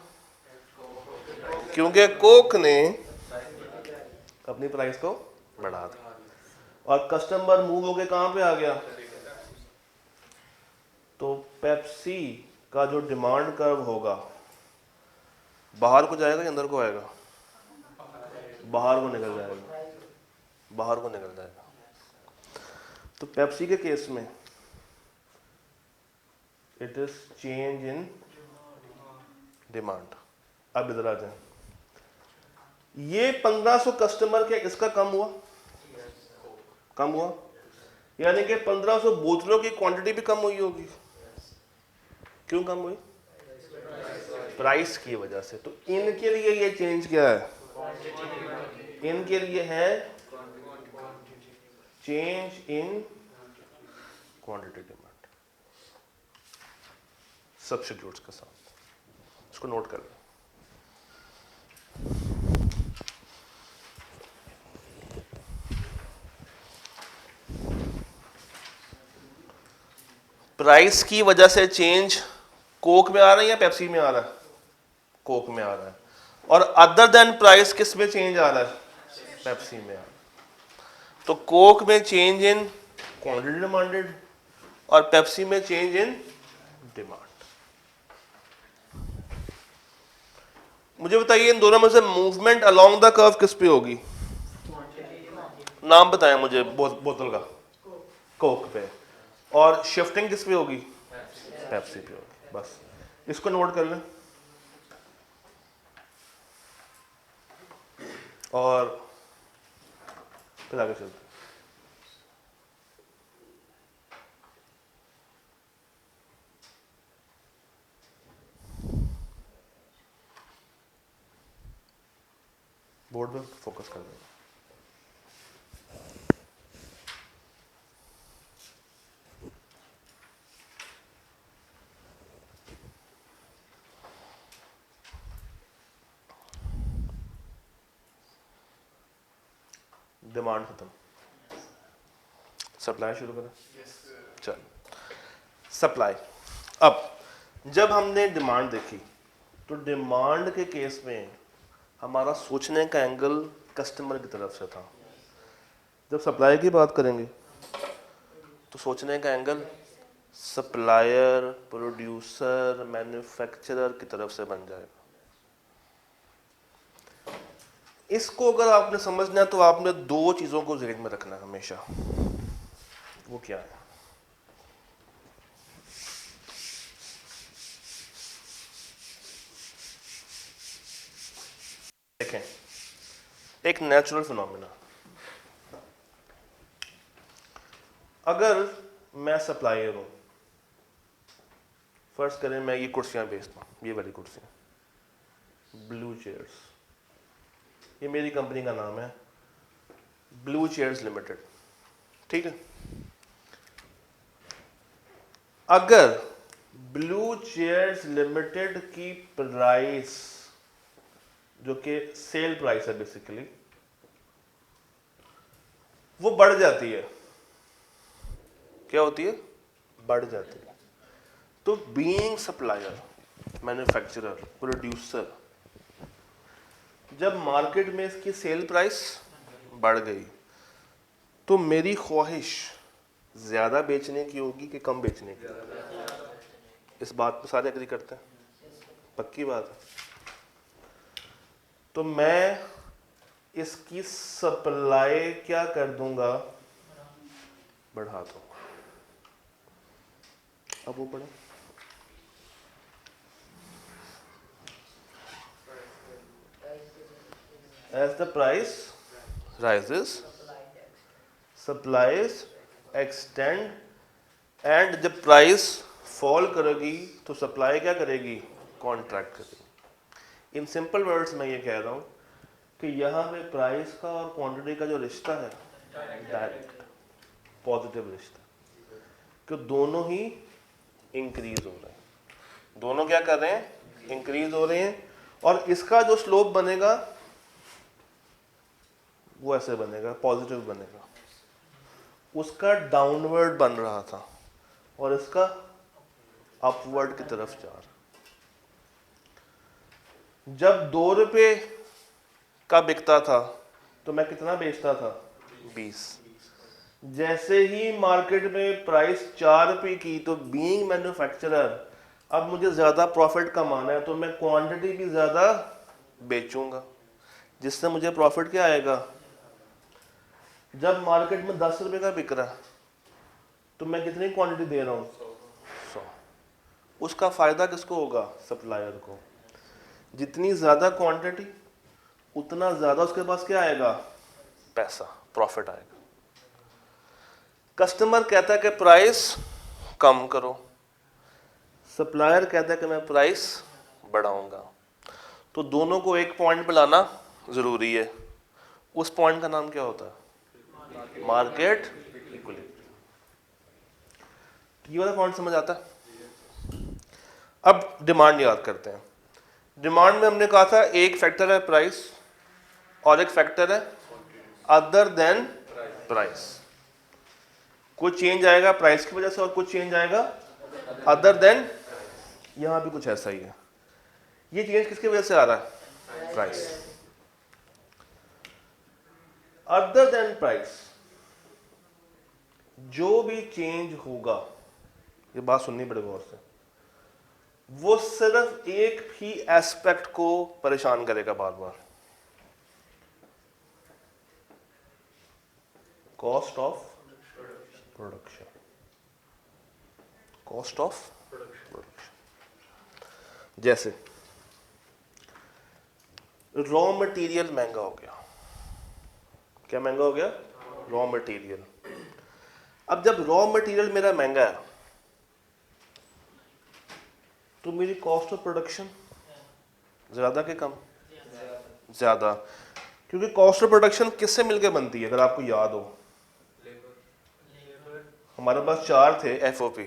क्योंकि कोक ने अपनी प्राइस को बढ़ा दिया और कस्टमर मूव होके कहां पे आ गया? तो पेप्सी का जो डिमांड कर्व होगा बाहर को जाएगा या अंदर को आएगा? बाहर को निकल जाएगा, बाहर को निकल जाएगा। तो पेप्सी के केस में it is change in demand. अब इधर आ जाए, ये 1500 कस्टमर के इसका कम हुआ, कम हुआ, यानी कि 1500 बोतलों की क्वांटिटी भी कम हुई होगी। क्यों कम हुई? प्राइस की वजह से। तो इनके लिए ये चेंज क्या है? इनके लिए है change in quantity demand substitutes के साथ। इसको नोट कर लें। प्राइस की वजह से चेंज कोक में आ रहा है या पेप्सी में आ रहा है? कोक में आ रहा है। और अदर देन प्राइस किस में चेंज आ रहा है? पेप्सी में आ रहा है। तो कोक में चेंज इन क्वांटिटी डिमांडेड और पेप्सी में चेंज इन डिमांड। मुझे बताइए इन दोनों में से मूवमेंट अलोंग द कर्व किस पे होगी? नाम बताएं मुझे बोतल का। कोक पे। और शिफ्टिंग किस पे होगी? पेप्सी पे होगी। बस इसको नोट कर लें। और फिर आगे चलते। बोर्ड पे फोकस कर दें। डिमांड खत्म, सप्लाई शुरू करें। चल सप्लाई। अब जब हमने डिमांड देखी तो डिमांड के केस में हमारा सोचने का एंगल कस्टमर की तरफ से था। जब सप्लाई की बात करेंगे तो सोचने का एंगल सप्लायर, प्रोड्यूसर, मैन्युफैक्चरर की तरफ से बन जाएगा। इसको अगर आपने समझना है तो आपने दो चीजों को ज़हन में रखना है हमेशा। वो क्या है? देखें, एक नेचुरल फिनोमेना, अगर मैं सप्लायर हूं, फर्स्ट करें मैं ये कुर्सियां बेचता हूं, ये वाली कुर्सियां, ब्लू चेयर्स, ये मेरी कंपनी का नाम है ब्लू चेयर्स लिमिटेड, ठीक है। अगर ब्लू चेयर्स लिमिटेड की प्राइस, जो कि सेल प्राइस है बेसिकली, वो बढ़ जाती है, क्या होती है? बढ़ जाती है, तो बीइंग सप्लायर, मैन्युफैक्चरर, प्रोड्यूसर, जब मार्केट में इसकी सेल प्राइस बढ़ गई तो मेरी ख्वाहिश ज्यादा बेचने की होगी कि कम बेचने की? इस बात पे सारे एग्री करते हैं, पक्की बात है। तो मैं इसकी सप्लाई क्या कर दूंगा? बढ़ा दूंगा। अब वो पढ़े, as the price rises, supplies extend, and जब प्राइस फॉल करेगी तो सप्लाई क्या करेगी? कॉन्ट्रैक्ट करेगी। इन सिंपल वर्ड्स में ये कह रहा हूं कि यहाँ पे प्राइस का और क्वांटिटी का जो रिश्ता है डायरेक्ट पॉजिटिव रिश्ता, कि दोनों ही इंक्रीज हो रहे हैं, दोनों क्या कर रहे हैं? इंक्रीज हो रहे हैं। और इसका जो स्लोप बनेगा वो ऐसे बनेगा, पॉजिटिव बनेगा, उसका डाउनवर्ड बन रहा था और इसका अपवर्ड की तरफ जा रहा। जब 2 रुपए का बिकता था तो मैं कितना बेचता था? 20। जैसे ही मार्केट में प्राइस 4 रुपए की, तो बीइंग मैन्युफैक्चरर अब मुझे ज्यादा प्रॉफिट कमाना है, तो मैं क्वांटिटी भी ज्यादा बेचूंगा, जिससे मुझे प्रॉफिट क्या आएगा? जब मार्केट में 10 रुपए का बिक रहा तो मैं कितनी क्वांटिटी दे रहा हूं? 100। उसका फायदा किसको होगा? सप्लायर को। जितनी ज्यादा क्वांटिटी उतना ज्यादा उसके पास क्या आएगा? पैसा, प्रॉफिट आएगा। कस्टमर कहता है कि प्राइस कम करो, सप्लायर कहता है कि मैं प्राइस बढ़ाऊंगा, तो दोनों को एक पॉइंट पे लाना जरूरी है। उस पॉइंट का नाम क्या होता है? Market equilibrium. ये वाला पॉइंट समझ आता है? अब डिमांड याद करते हैं। डिमांड में हमने कहा था एक फैक्टर है प्राइस और एक फैक्टर है अदर देन प्राइस। कुछ चेंज आएगा प्राइस की वजह से और कुछ चेंज आएगा अदर देन। यहां भी कुछ ऐसा ही है। ये चेंज किसकी वजह से आ रहा है? प्राइस। अदर देन प्राइस जो भी चेंज होगा, ये बात सुननी बड़े गौर से, वो सिर्फ एक ही एस्पेक्ट को परेशान करेगा बार बार, cost of production. Cost of production. जैसे रॉ मटेरियल महंगा हो गया। क्या महंगा हो गया? Raw material. अब जब रॉ मटेरियल मेरा महंगा है तो मेरी कॉस्ट ऑफ प्रोडक्शन ज्यादा के कम? ज्यादा, क्योंकि कॉस्ट ऑफ प्रोडक्शन किससे मिलकर बनती है? अगर आपको याद हो, हमारे पास 4 थे एफओपी,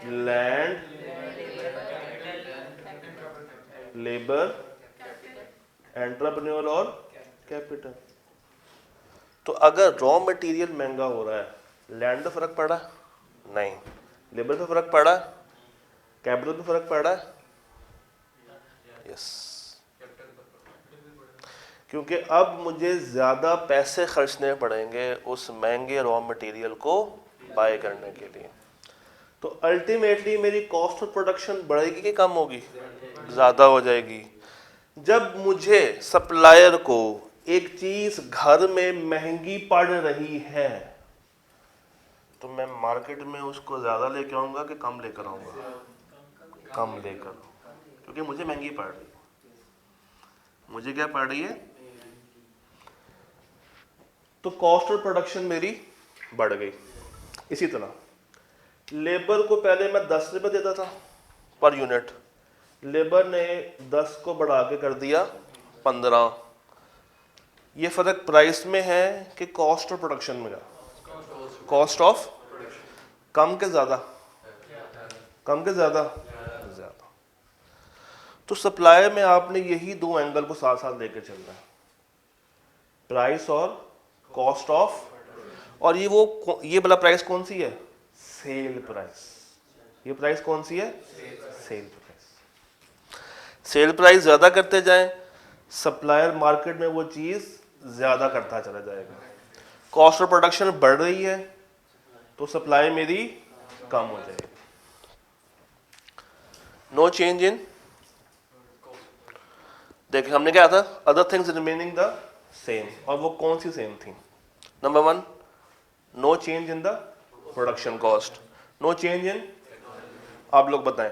लैंड, लेबर, एंटरप्रेन्योर और कैपिटल। तो अगर रॉ मटेरियल महंगा हो रहा है, लैंड पे फर्क पड़ा? नहीं। लेबर पे फर्क पड़ा? कैपिटल पे फर्क पड़ा? यस। क्योंकि अब मुझे ज़्यादा पैसे खर्चने पड़ेंगे उस महंगे रॉ मटेरियल को बाय करने के लिए। तो अल्टीमेटली मेरी कॉस्ट ऑफ प्रोडक्शन बढ़ेगी कि कम होगी? ज़्यादा हो जाएगी। जब मुझे सप्लायर को एक चीज़ घर में महंगी पड़ रही है तो मैं मार्केट में उसको ज़्यादा लेकर आऊँगा कि कम लेकर आऊँगा? कम लेकर, क्योंकि मुझे महंगी पड़ रही है। मुझे क्या पड़ रही है? तो कॉस्ट ऑफ प्रोडक्शन मेरी बढ़ गई। इसी तरह लेबर को पहले मैं 10 रुपये देता था पर यूनिट, लेबर ने 10 को बढ़ा के कर दिया 15। ये फर्क प्राइस में है कि कॉस्ट ऑफ प्रोडक्शन में है? कॉस्ट ऑफ, कम के ज़्यादा? कम के ज़्यादा? ज़्यादा। तो सप्लाई में आपने यही दो एंगल को साथ साथ लेके चलना है, प्राइस और कॉस्ट ऑफ। और ये वाला प्राइस कौन सी है? Sale price. ये प्राइस कौन सी है? Sale price. सेल प्राइस ज़्यादा करते जाएं, सप्लायर मार्केट में वो चीज़ ज़्यादा करता चला जाएगा। कॉस्ट ऑफ प्रोडक्शन बढ़ रही है तो सप्लाई मेरी कम हो जाएगी। नो चेंज इन, देखिए हमने क्या था, other things remaining the same, और वो कौन सी सेम थी? Number 1, no change in the production cost, no change in, आप लोग बताएं,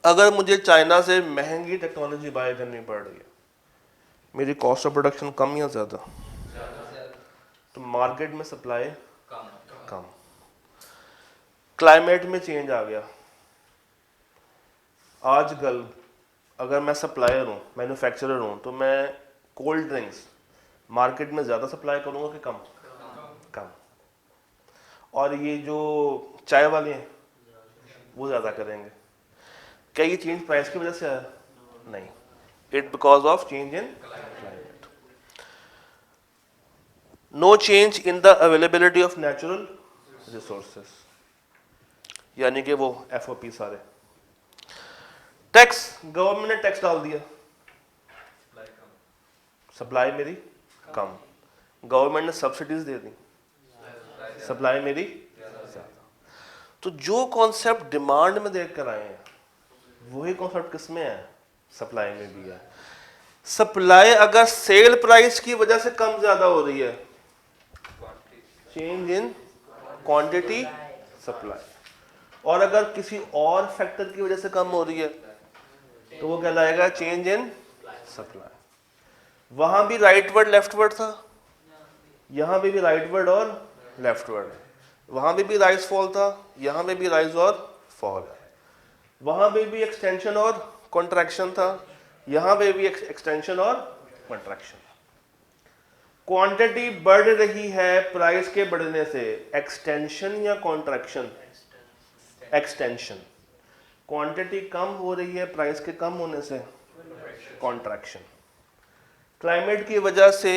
अगर मुझे चाइना से महंगी टेक्नोलॉजी बाय करनी पड़ रही है, मेरी कॉस्ट ऑफ प्रोडक्शन कम या ज़्यादा? तो मार्केट में सप्लाई कम। क्लाइमेट में चेंज आ गया। आजकल अगर मैं सप्लायर हूँ, मैन्युफैक्चरर हूँ, तो मैं कोल्ड ड्रिंक्स मार्केट में ज़्यादा सप्लाई करूँगा कि कम? कम। और ये जो चाय वाले हैं वो ज़्यादा करेंगे। क्या ये चेंज प्राइस की वजह से आया? नहीं, it because of change in climate. No change in the availability of natural resources, यानी कि वो FOP सारे। टैक्स, गवर्नमेंट ने टैक्स डाल दिया, सप्लाई मेरी कम। गवर्नमेंट ने सब्सिडीज दे दी, सप्लाई मेरी ज्यादा। तो जो कॉन्सेप्ट डिमांड में देख कर आए हैं वही कॉन्सेप्ट किस में है? सप्लाई में भी है। सप्लाई अगर सेल प्राइस की वजह से कम ज्यादा हो रही है, चेंज इन क्वांटिटी सप्लाई, और अगर किसी और फैक्टर की वजह से कम हो रही है तो वो कहलाएगा चेंज इन सप्लाई। वहां भी राइट वर्ड लेफ्ट वर्ड था, यहां पे भी राइट वर्ड और लेफ्ट वर्ड है। वहां पे भी राइज फॉल था, यहां पे भी राइज और फॉल है। वहां पे भी एक्सटेंशन और कॉन्ट्रैक्शन था, यहां पे भी एक्सटेंशन और कॉन्ट्रैक्शन। क्वांटिटी बढ़ रही है प्राइस के बढ़ने से, एक्सटेंशन या कॉन्ट्रैक्शन? एक्सटेंशन। क्वांटिटी कम हो रही है प्राइस के कम होने से, कॉन्ट्रैक्शन। क्लाइमेट की वजह से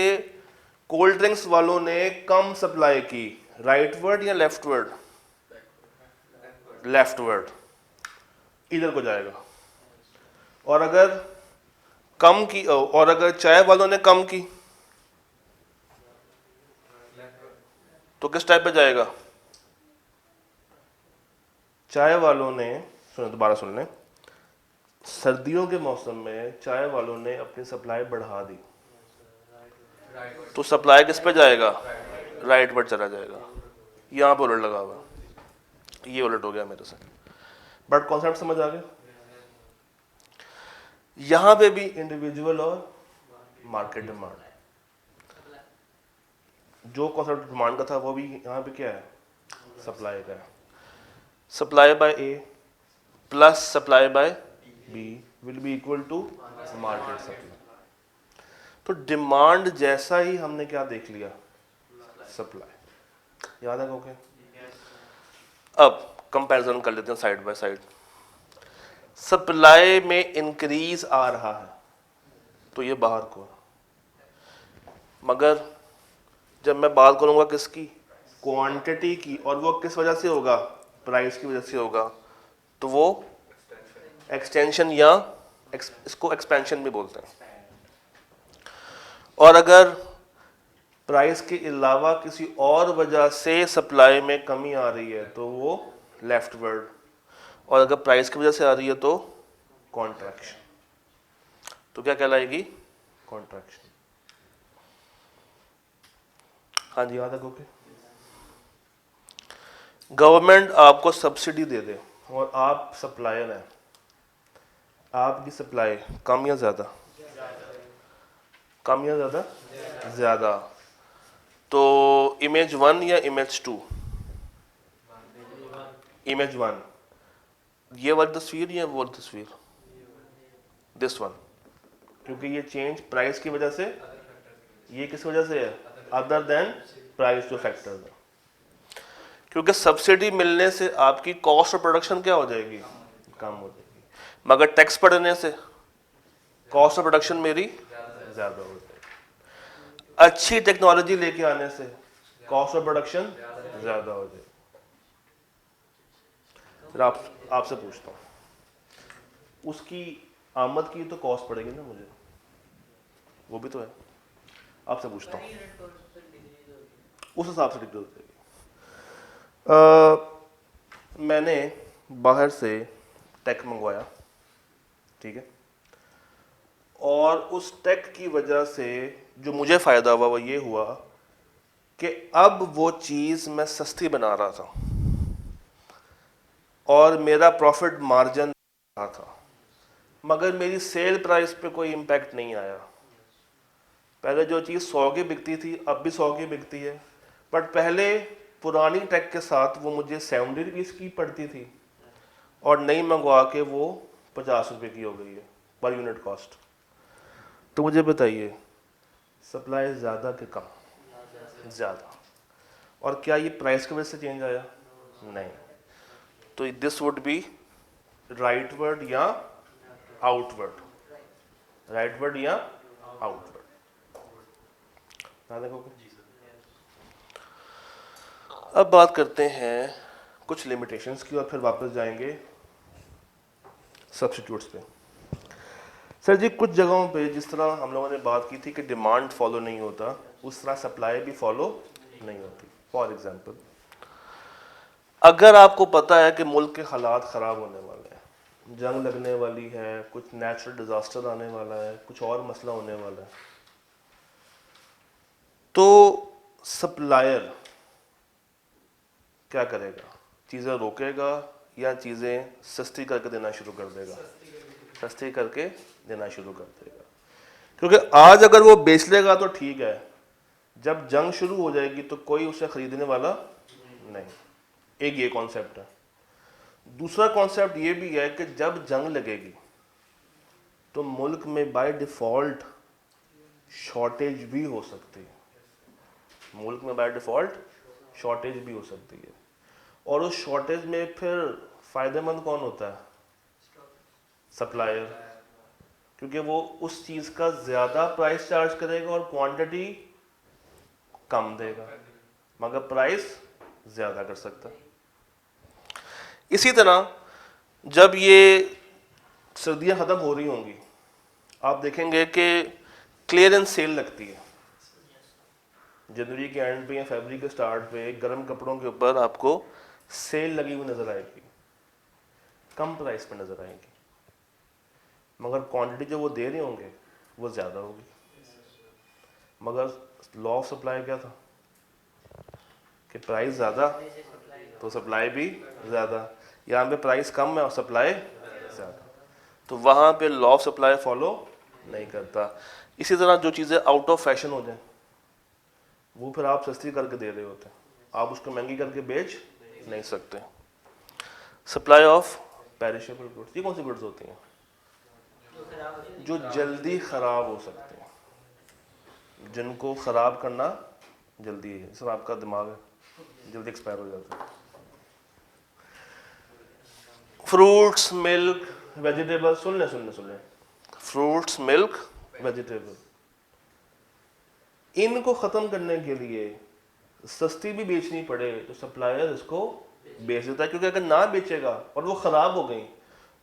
कोल्ड ड्रिंक्स वालों ने कम सप्लाई की, राइट वर्ड या लेफ्ट वर्ड? लेफ्ट वर्ड, इधर को जाएगा। और अगर कम की, और अगर चाय वालों ने कम की तो किस टाइप पे जाएगा? चाय वालों ने, सुनो दोबारा सुन लें, सर्दियों के मौसम में चाय वालों ने अपनी सप्लाई बढ़ा दी, तो सप्लाई किस पे जाएगा? राइट वर्ड चला जाएगा। यहाँ पे उलट लगा हुआ, ये उलट हो गया मेरे से, बट कॉन्सेप्ट समझ आ गया? यहाँ पे भी इंडिविजुअल और मार्केट डिमांड है। जो कॉन्सेप्ट डिमांड का था वो भी यहाँ पे क्या है? सप्लाई का है। Supply by A plus supply by B will be equal to market supply. तो डिमांड जैसा ही हमने क्या देख लिया? सप्लाई। याद है ओके? अब कंपैरिजन कर लेते हैं साइड बाय साइड। सप्लाई में इंक्रीज आ रहा है तो ये बाहर को, मगर जब मैं बात करूंगा किसकी? क्वांटिटी की, और वो किस वजह से होगा? प्राइस की वजह से होगा, तो वो एक्सटेंशन या इसको एक्सपेंशन भी बोलते हैं। और अगर प्राइस के अलावा किसी और वजह से सप्लाई में कमी आ रही है तो वो लेफ्टवर्ड, और अगर प्राइस की वजह से आ रही है तो कॉन्ट्रैक्शन। तो क्या कहलाएगी? कॉन्ट्रैक्शन। हाँ जी, यहाँ तक ओके। गवर्नमेंट आपको सब्सिडी दे दे और आप सप्लायर हैं, आपकी सप्लाई कम या ज़्यादा? कम या ज़्यादा? ज़्यादा। तो इमेज 1 या इमेज 2? इमेज 1। ये वाली तस्वीर या वो वाली तस्वीर? This one. क्योंकि ये चेंज प्राइस की वजह से, ये किस वजह से है? अदर देन प्राइस जो फैक्टर है। क्योंकि सब्सिडी मिलने से आपकी कॉस्ट ऑफ प्रोडक्शन क्या हो जाएगी? कम हो जाएगी। मगर टैक्स बढ़ने से कॉस्ट ऑफ प्रोडक्शन मेरी ज़्यादा हो जाएगी। अच्छी टेक्नोलॉजी लेके आने से कॉस्ट ऑफ प्रोडक्शन ज़्यादा हो जाएगी। फिर आपसे पूछता हूँ, उसकी आमद की तो कॉस्ट पड़ेगी ना मुझे, वो भी तो है। आपसे पूछता हूँ, उस हिसाब से डिग्री हो जाएगी। मैंने बाहर से टेक मंगवाया, ठीक है, और उस टेक की वजह से जो मुझे फ़ायदा हुआ वो ये हुआ कि अब वो चीज़ मैं सस्ती बना रहा था और मेरा प्रॉफिट मार्जिन रहा था, मगर मेरी सेल प्राइस पे कोई इम्पैक्ट नहीं आया। पहले जो चीज़ 100 की बिकती थी अब भी 100 की बिकती है, बट पहले पुरानी टेक के साथ वो मुझे 70 रुपीज़ की पड़ती थी और नई मंगवा के वो 50 रुपये की हो गई है पर यूनिट कॉस्ट। तो मुझे बताइए, सप्लाई ज़्यादा कि कम? ज़्यादा। और क्या ये प्राइस की वजह से चेंज आया? नहीं। तो दिस वुड बी राइटवर्ड या आउटवर्ड? राइटवर्ड या आउटवर्ड? अब बात करते हैं कुछ लिमिटेशंस की और फिर वापस जाएंगे सब्स्टिट्यूट्स पे। सर जी, कुछ जगहों पे जिस तरह हम लोगों ने बात की थी कि डिमांड फॉलो नहीं होता, उस तरह सप्लाई भी फॉलो नहीं होती। फॉर एग्जांपल, अगर आपको पता है कि मुल्क के हालात ख़राब होने वाले हैं, जंग लगने वाली है, कुछ नेचुरल डिज़ास्टर आने वाला है, कुछ और मसला होने वाला है, तो सप्लायर क्या करेगा? चीज़ें रोकेगा या चीज़ें सस्ती करके देना शुरू कर देगा? सस्ती करके देना शुरू कर देगा। क्योंकि आज अगर वो बेच लेगा तो ठीक है, जब जंग शुरू हो जाएगी तो कोई उसे खरीदने वाला नहीं। एक ये कॉन्सेप्ट है। दूसरा कॉन्सेप्ट ये भी है कि जब जंग लगेगी तो मुल्क में बाय डिफ़ॉल्ट शॉर्टेज भी हो सकती है। मुल्क में बाय डिफ़ॉल्ट शॉर्टेज भी हो सकती है, और उस शॉर्टेज में फिर फ़ायदेमंद कौन होता है? सप्लायर। क्योंकि वो उस चीज़ का ज़्यादा प्राइस चार्ज करेगा और क्वांटिटी कम देगा, मगर प्राइस ज़्यादा कर सकता है। इसी तरह जब ये सर्दियाँ ख़त्म हो रही होंगी, आप देखेंगे कि क्लियरेंस सेल लगती है। जनवरी के एंड पे या फरवरी के स्टार्ट पे गर्म कपड़ों के ऊपर आपको सेल लगी हुई नज़र आएगी, कम प्राइस पे नज़र आएगी, मगर क्वांटिटी जो वो दे रहे होंगे वो ज़्यादा होगी। मगर लॉ ऑफ सप्लाई क्या था कि प्राइस ज़्यादा तो सप्लाई भी ज़्यादा। यहाँ पे प्राइस कम है और सप्लाई ज़्यादा, तो वहाँ पे लॉ ऑफ सप्लाई फॉलो नहीं करता। इसी तरह जो चीज़ें आउट ऑफ फैशन हो जाए वो फिर आप सस्ती करके दे रहे होते हैं, आप उसको महंगी करके बेच नहीं सकते। सप्लाई ऑफ पेरिशेबल गुड्स, ये कौन सी गुड्स होती हैं? जो जल्दी ख़राब हो सकते हैं, जिनको ख़राब करना जल्दी है। जैसे आपका दिमाग है, जल्दी एक्सपायर हो जाता है। फ्रूट्स, मिल्क, वेजिटेबल, सुन लें, फ्रूट्स, मिल्क, वेजिटेबल, इनको ख़त्म करने के लिए सस्ती भी बेचनी पड़े तो सप्लायर इसको बेच देता है। क्योंकि अगर ना बेचेगा और वो ख़राब हो गई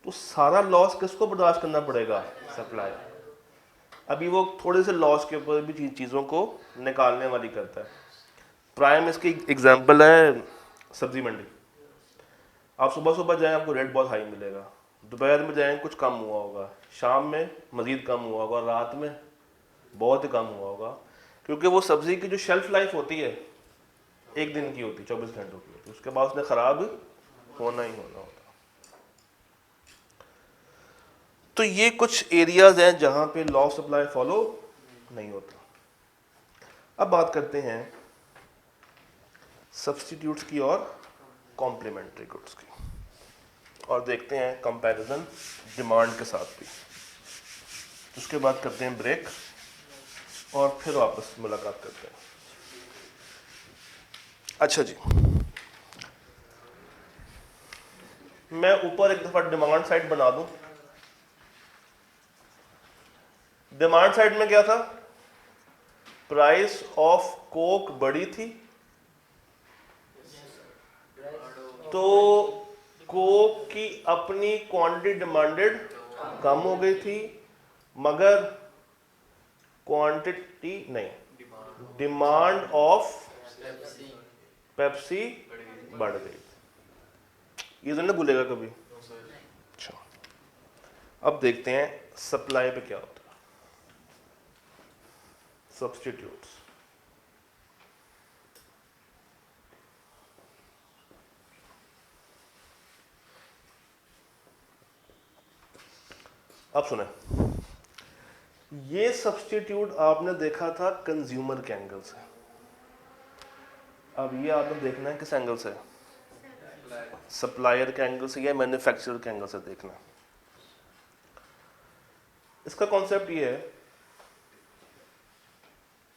तो सारा लॉस किसको बर्दाश्त करना पड़ेगा? सप्लायर। अभी वो थोड़े से लॉस के ऊपर भी चीज़ों को निकालने वाली करता है। प्राइम इसकी एग्जांपल है सब्जी मंडी। आप सुबह सुबह जाएं आपको रेट बहुत हाई मिलेगा, दोपहर में जाएं कुछ कम हुआ होगा, शाम में मज़ीद कम हुआ होगा, रात में बहुत ही कम हुआ होगा, क्योंकि वो सब्ज़ी की जो शेल्फ लाइफ होती है एक दिन की होती है, 24 घंटों की होती है, उसके बाद उसने ख़राब होना ही होना होता। तो ये कुछ एरियाज हैं जहाँ पे लॉ ऑफ सप्लाई फॉलो नहीं होता। अब बात करते हैं सब्स्टिट्यूट्स की और कॉम्प्लीमेंट्री गुड्स की, और देखते हैं कंपैरिजन डिमांड के साथ भी। उसके बाद करते हैं ब्रेक और फिर वापस मुलाकात करते हैं। अच्छा जी, मैं ऊपर एक दफा डिमांड साइड बना दूं। डिमांड साइड में क्या था? प्राइस ऑफ कोक बढ़ी थी, तो कोक की अपनी क्वांटिटी डिमांडेड कम हो गई थी, मगर क्वांटिटी नहीं, डिमांड ऑफ पेप्सी बढ़ गई। ये तो नहीं भूलेगा कभी। अच्छा, अब देखते हैं सप्लाई पे क्या होता है। सब्स्टिट्यूट्स, अब सुने, ये सब्स्टिट्यूट आपने देखा था कंज्यूमर के एंगल से, अब ये आपने देखना है किस एंगल से? सप्लायर के एंगल से या मैन्युफैक्चरर के एंगल से देखना। इसका कॉन्सेप्ट ये है,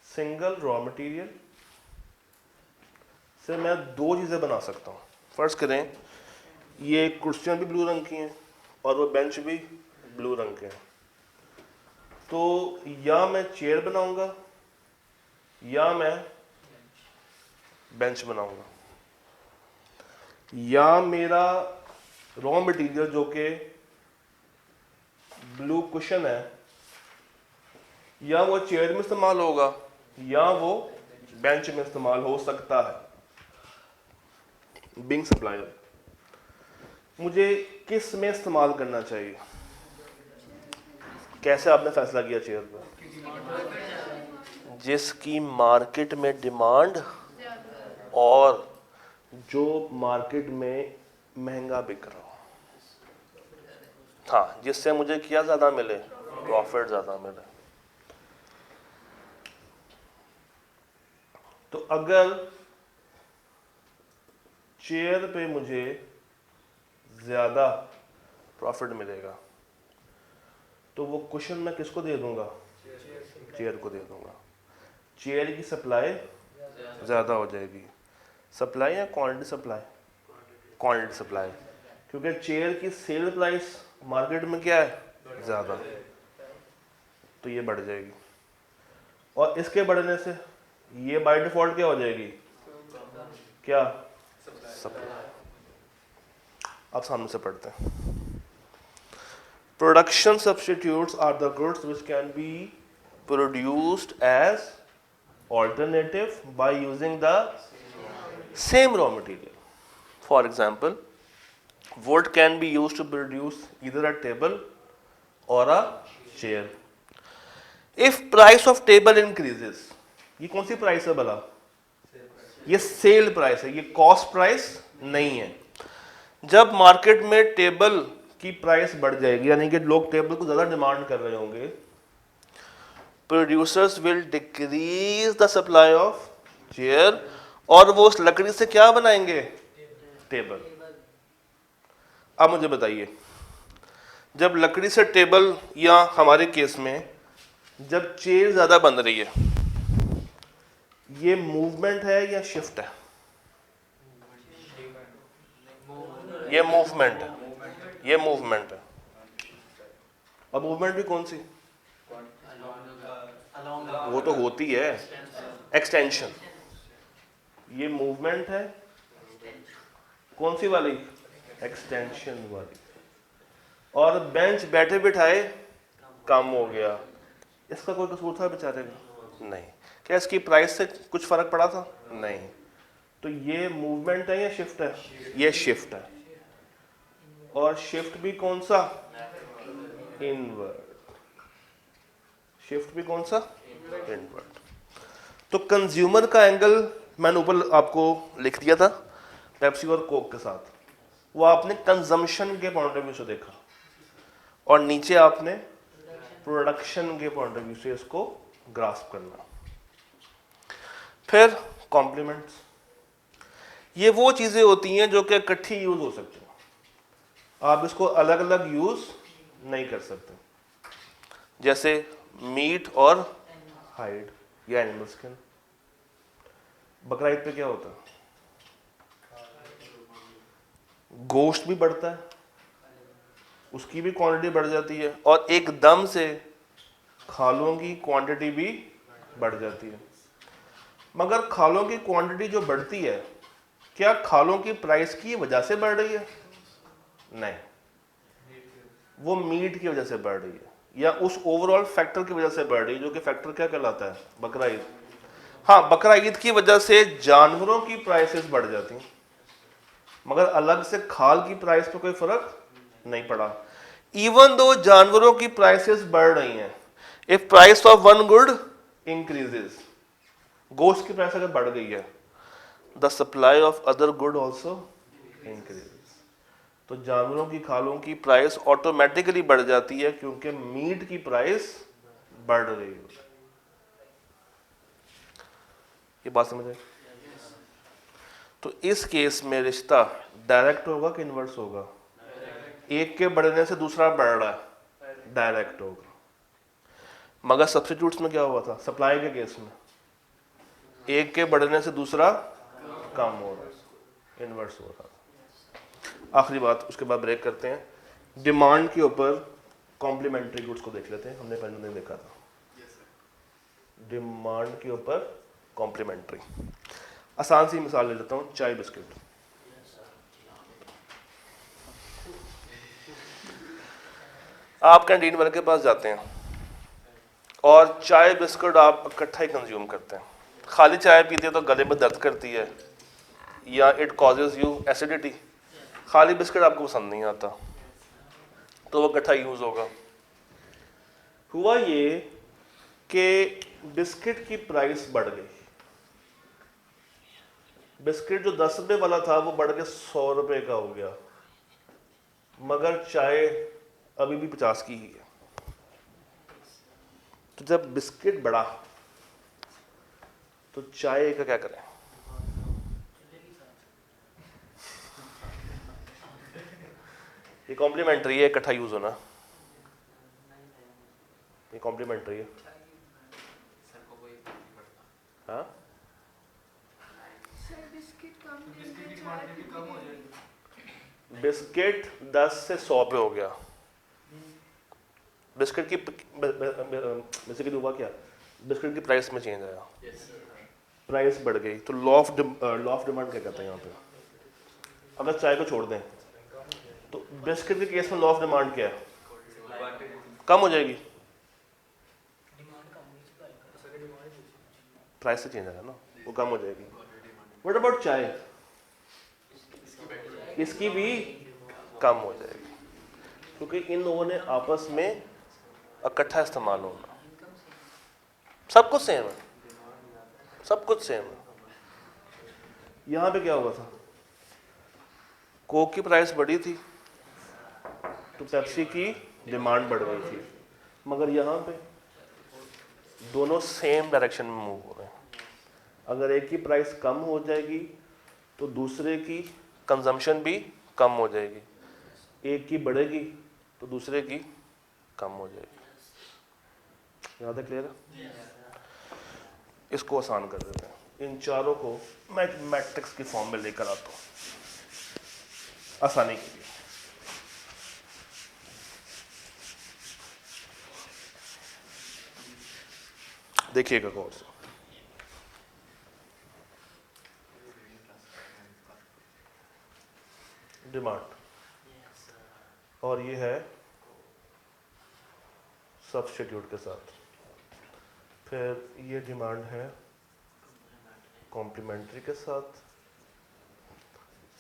सिंगल रॉ मटेरियल से मैं दो चीज़ें बना सकता हूँ। फर्ज करें ये कुर्सियाँ भी ब्लू रंग की हैं और वो बेंच भी ब्लू रंग के हैं, तो या मैं चेयर बनाऊंगा या मैं बेंच बनाऊंगा, या मेरा रॉ मटेरियल जो कि ब्लू कुशन है या वो चेयर में इस्तेमाल होगा या वो बेंच में इस्तेमाल हो सकता है। बीइंग सप्लायर, मुझे किस में इस्तेमाल करना चाहिए? कैसे आपने फैसला किया चेयर पर? जिसकी मार्केट में डिमांड और जो मार्केट में महंगा बिक रहा हो, हाँ, जिससे मुझे क्या ज्यादा मिले? प्रॉफिट ज्यादा मिले। तो अगर चेयर पे मुझे ज्यादा प्रॉफिट मिलेगा तो वो कुशन मैं किसको दे दूंगा? चेयर को दे दूंगा। चेयर की सप्लाई ज्यादा हो जाएगी। सप्लाई या क्वांटिटी सप्लाई? क्वांटिटी सप्लाई, क्योंकि चेयर की सेल प्राइस मार्केट में क्या है? ज्यादा, तो ये बढ़ जाएगी। और इसके बढ़ने से ये बाय डिफॉल्ट क्या हो जाएगी? क्या? सप्लाई। अब सामने से पढ़ते हैं। Production substitutes are the goods which can be produced as alternative by using the same raw material. For example, wood can be used to produce either a table or a chair. If price of table increases, ये कौन सी प्राइस है भला? ये सेल प्राइस है, ये कॉस्ट प्राइस नहीं है। जब मार्केट में टेबल की प्राइस बढ़ जाएगी, यानी कि लोग टेबल को ज्यादा डिमांड कर रहे होंगे, producers will decrease the supply of chair, और वो उस लकड़ी से क्या बनाएंगे? टेबल। अब मुझे बताइए, जब लकड़ी से टेबल या हमारे केस में जब चेयर ज्यादा बन रही है, ये मूवमेंट है या शिफ्ट है? ये मूवमेंट है, ये मूवमेंट है। अब मूवमेंट भी कौन सी? वो तो होती है एक्सटेंशन। ये मूवमेंट है कौन सी वाली? एक्सटेंशन वाली। और बेंच बैठे बिठाए कम हो गया, इसका कोई कसूर था बेचारे का? नहीं। क्या इसकी प्राइस से कुछ फर्क पड़ा था? नहीं। तो ये मूवमेंट है या शिफ्ट है? ये शिफ्ट है। और शिफ्ट भी कौन सा? इनवर्ड। शिफ्ट भी कौन सा? इनवर्ड। तो कंज्यूमर का एंगल मैंने ऊपर आपको लिख दिया था पेप्सी और कोक के साथ, वो आपने कंजम्पशन के पॉइंट ऑफ व्यू से देखा, और नीचे आपने प्रोडक्शन के पॉइंट ऑफ व्यू से इसको ग्रास्प करना। फिर कॉम्प्लीमेंट्स, ये वो चीजें होती हैं जो कि इकट्ठी यूज हो सकती हैं, आप इसको अलग अलग यूज नहीं कर सकते। जैसे मीट और हाइड या एनिमल स्किन। बकरा ईद पे क्या होता है? गोश्त भी बढ़ता है, उसकी भी क्वांटिटी बढ़ जाती है, और एकदम से खालों की क्वांटिटी भी बढ़ जाती है। मगर खालों की क्वांटिटी जो बढ़ती है, क्या खालों की प्राइस की वजह से बढ़ रही है? नहीं, वो मीट की वजह से बढ़ रही है, या उस ओवरऑल फैक्टर की वजह से बढ़ रही है, जो कि फैक्टर क्या कहलाता है? बकरा ईद। हाँ, बकरा ईद की वजह से जानवरों की प्राइसेस बढ़ जाती हैं, मगर अलग से खाल की प्राइस पे कोई फर्क नहीं पड़ा। इवन दो जानवरों की प्राइसेस बढ़ रही हैं, if price of one good increases, गोश्त की प्राइस अगर बढ़ गई है, the supply of other good also increases. तो जानवरों की खालों की प्राइस ऑटोमेटिकली बढ़ जाती है, क्योंकि मीट की प्राइस बढ़ रही है। ये बात समझ आई? तो इस केस में रिश्ता डायरेक्ट होगा कि इनवर्स होगा? एक के बढ़ने से दूसरा बढ़ रहा है, डायरेक्ट होगा। मगर सब्स्टिट्यूट्स में क्या हुआ था? सप्लाई के केस में एक के बढ़ने से दूसरा कम हो रहा है, इनवर्स हो रहा है। आखिरी बात, उसके बाद ब्रेक करते हैं। डिमांड के ऊपर कॉम्प्लीमेंट्री गुड्स को देख लेते हैं, हमने पहले नहीं देखा था। डिमांड के ऊपर कॉम्प्लीमेंट्री, आसान सी मिसाल ले लेता हूँ, चाय बिस्किट। आप कैंटीन वाले के पास जाते हैं और चाय बिस्किट आप इकट्ठा ही कंज्यूम करते हैं। खाली चाय पीते तो गले में दर्द करती है या इट कॉजेज यू एसिडिटी। खाली बिस्किट आपको पसंद नहीं आता, तो वो इकट्ठा यूज होगा। हुआ ये कि बिस्किट की प्राइस बढ़ गई, बिस्किट जो 10 रुपए वाला था वो बढ़ के 100 रुपए का हो गया, मगर चाय अभी भी 50 की ही है। तो जब बिस्किट बढ़ा तो चाय का क्या करें? ये कॉम्प्लीमेंट्री है, इकट्ठा यूज होना, ये कॉम्प्लीमेंट्री है। हाँ, बिस्किट 10 से 100 पे हो गया। बिस्किट की बेसिकली हुआ क्या? बिस्किट की प्राइस में चेंज आया, प्राइस बढ़ गई। तो लॉ ऑफ डिमांड क्या कहते हैं यहाँ पे? अगर चाय को छोड़ दें तो बिस्किट के केस में लॉ ऑफ डिमांड क्या है? कम हो जाएगी, प्राइस से चेंज आया ना, वो कम हो जाएगी। व्हाट अबाउट चाय? इसकी भी कम हो जाएगी, क्योंकि इन लोगों ने आपस में इकट्ठा इस्तेमाल होना, सब कुछ सेम है, सब कुछ सेम है। यहां पे क्या हुआ था? कोक की प्राइस बढ़ी थी तो पेप्सी की डिमांड बढ़ गई थी, मगर यहाँ पे दोनों सेम डायरेक्शन में मूव हो रहे हैं। अगर एक की प्राइस कम हो जाएगी तो दूसरे की कंजम्पशन भी कम हो जाएगी, एक की बढ़ेगी तो दूसरे की कम हो जाएगी। याद है? क्लियर है? इसको आसान कर देते हैं, इन चारों को मैं मैट्रिक्स की फॉर्म में लेकर आता हूँ आसानी के लिए। देखिएगा गौर से, डिमांड, और ये है सब्स्टिट्यूट के साथ। फिर ये डिमांड है कॉम्प्लीमेंट्री के साथ,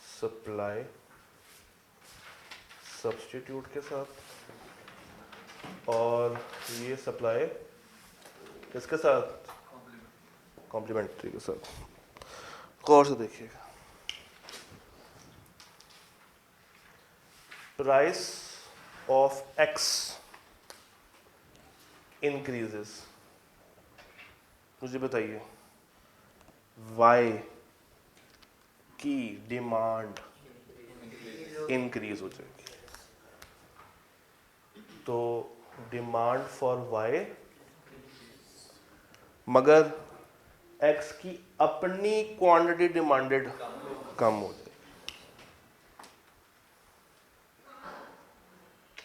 सप्लाई सब्स्टिट्यूट के साथ, और ये सप्लाई किसके साथ, कॉम्प्लीमेंट्री के साथ। गौर से देखिएगा, प्राइस ऑफ एक्स इंक्रीजेस, मुझे बताइए वाई की डिमांड इंक्रीज हो जाएगी। तो डिमांड फॉर वाई, मगर एक्स की अपनी क्वांटिटी डिमांडेड कम हो जाएगी।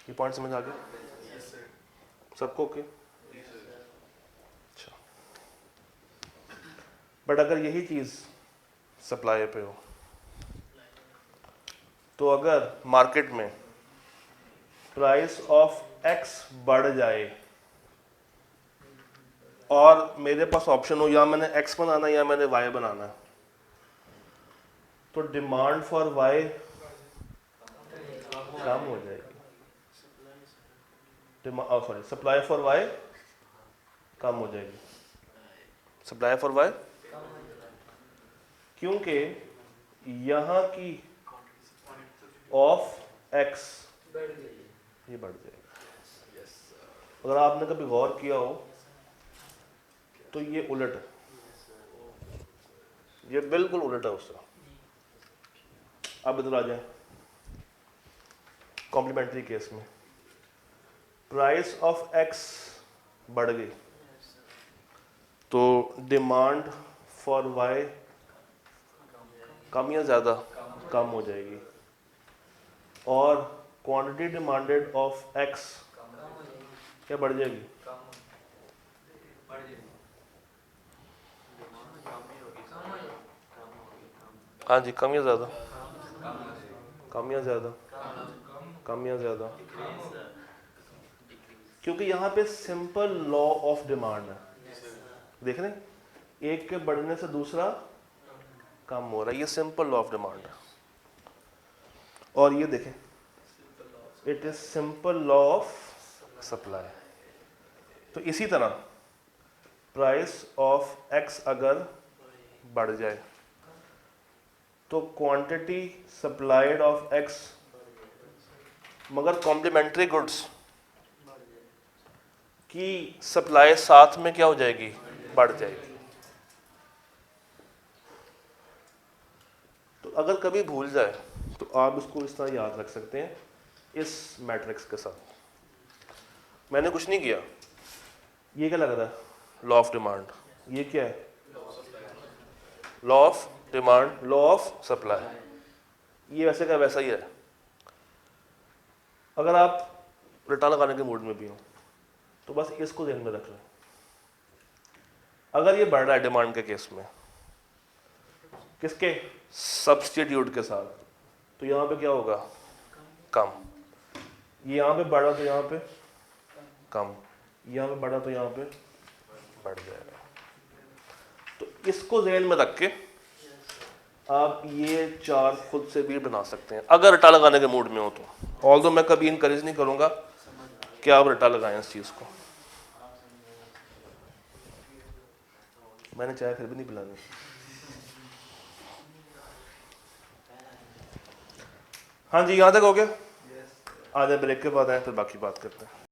ये पॉइंट समझ आ गया सबको? ओके, अच्छा। बट अगर यही चीज सप्लाई पे हो, तो अगर मार्केट में प्राइस ऑफ एक्स बढ़ जाए और मेरे पास ऑप्शन हो या मैंने एक्स बनाना है या मैंने वाई बनाना है, तो डिमांड फॉर वाई कम हो जाएगी, सॉरी सप्लाई फॉर वाई कम हो जाएगी, सप्लाई फॉर वाई, क्योंकि यहां की ऑफ एक्स ये बढ़ जाएगा। अगर आपने कभी गौर किया हो तो ये उलट है, ये बिल्कुल उलट है उससे। अब इधर आ जाए, कॉम्प्लीमेंट्री केस में प्राइस ऑफ एक्स बढ़ गई तो डिमांड फॉर वाई कम या ज़्यादा, कम हो जाएगी, और क्वांटिटी डिमांडेड ऑफ एक्स क्या बढ़ जाएगी, हाँ जी, कम या ज़्यादा, कम या ज़्यादा, कम या ज़्यादा, क्योंकि यहाँ पे सिंपल लॉ ऑफ डिमांड है। देख रहे हैं, एक के बढ़ने से दूसरा कम हो रहा है, ये सिंपल लॉ ऑफ डिमांड है। और ये देखें, it is simple law of supply. तो इसी तरह प्राइस ऑफ एक्स अगर बढ़ जाए तो क्वांटिटी सप्लाइड ऑफ एक्स, मगर कॉम्प्लीमेंट्री गुड्स की सप्लाई साथ में क्या हो जाएगी, बढ़ जाएगी। तो अगर कभी भूल जाए तो आप इसको इस तरह याद रख सकते हैं, इस मैट्रिक्स के साथ। मैंने कुछ नहीं किया, ये क्या लग रहा है, लॉ ऑफ डिमांड, ये क्या है, law of demand, law of supply, ये वैसे का वैसा ही है। अगर आप रिटर्न लगाने के मूड में भी हो तो बस इसको ध्यान में रख लें। अगर ये बढ़ रहा है डिमांड के केस में किसके, सब्स्टिट्यूट के साथ, तो यहाँ पे क्या होगा, कम। ये यहाँ पे बढ़ा तो यहाँ पे कम, यहाँ पे बढ़ा तो यहाँ पे बढ़ जाएगा। तो इसको ध्यान में रख के आप ये चार खुद से भी बना सकते हैं अगर रटा लगाने के मूड में हो तो। ऑल्दो मैं कभी इनकरेज नहीं करूंगा कि आप रटा लगाएं इस चीज को। मैंने चाय फिर भी नहीं पिलानी। हाँ जी, यहाँ तक हो गया। आज ब्रेक के बाद आए फिर बाकी बात करते हैं।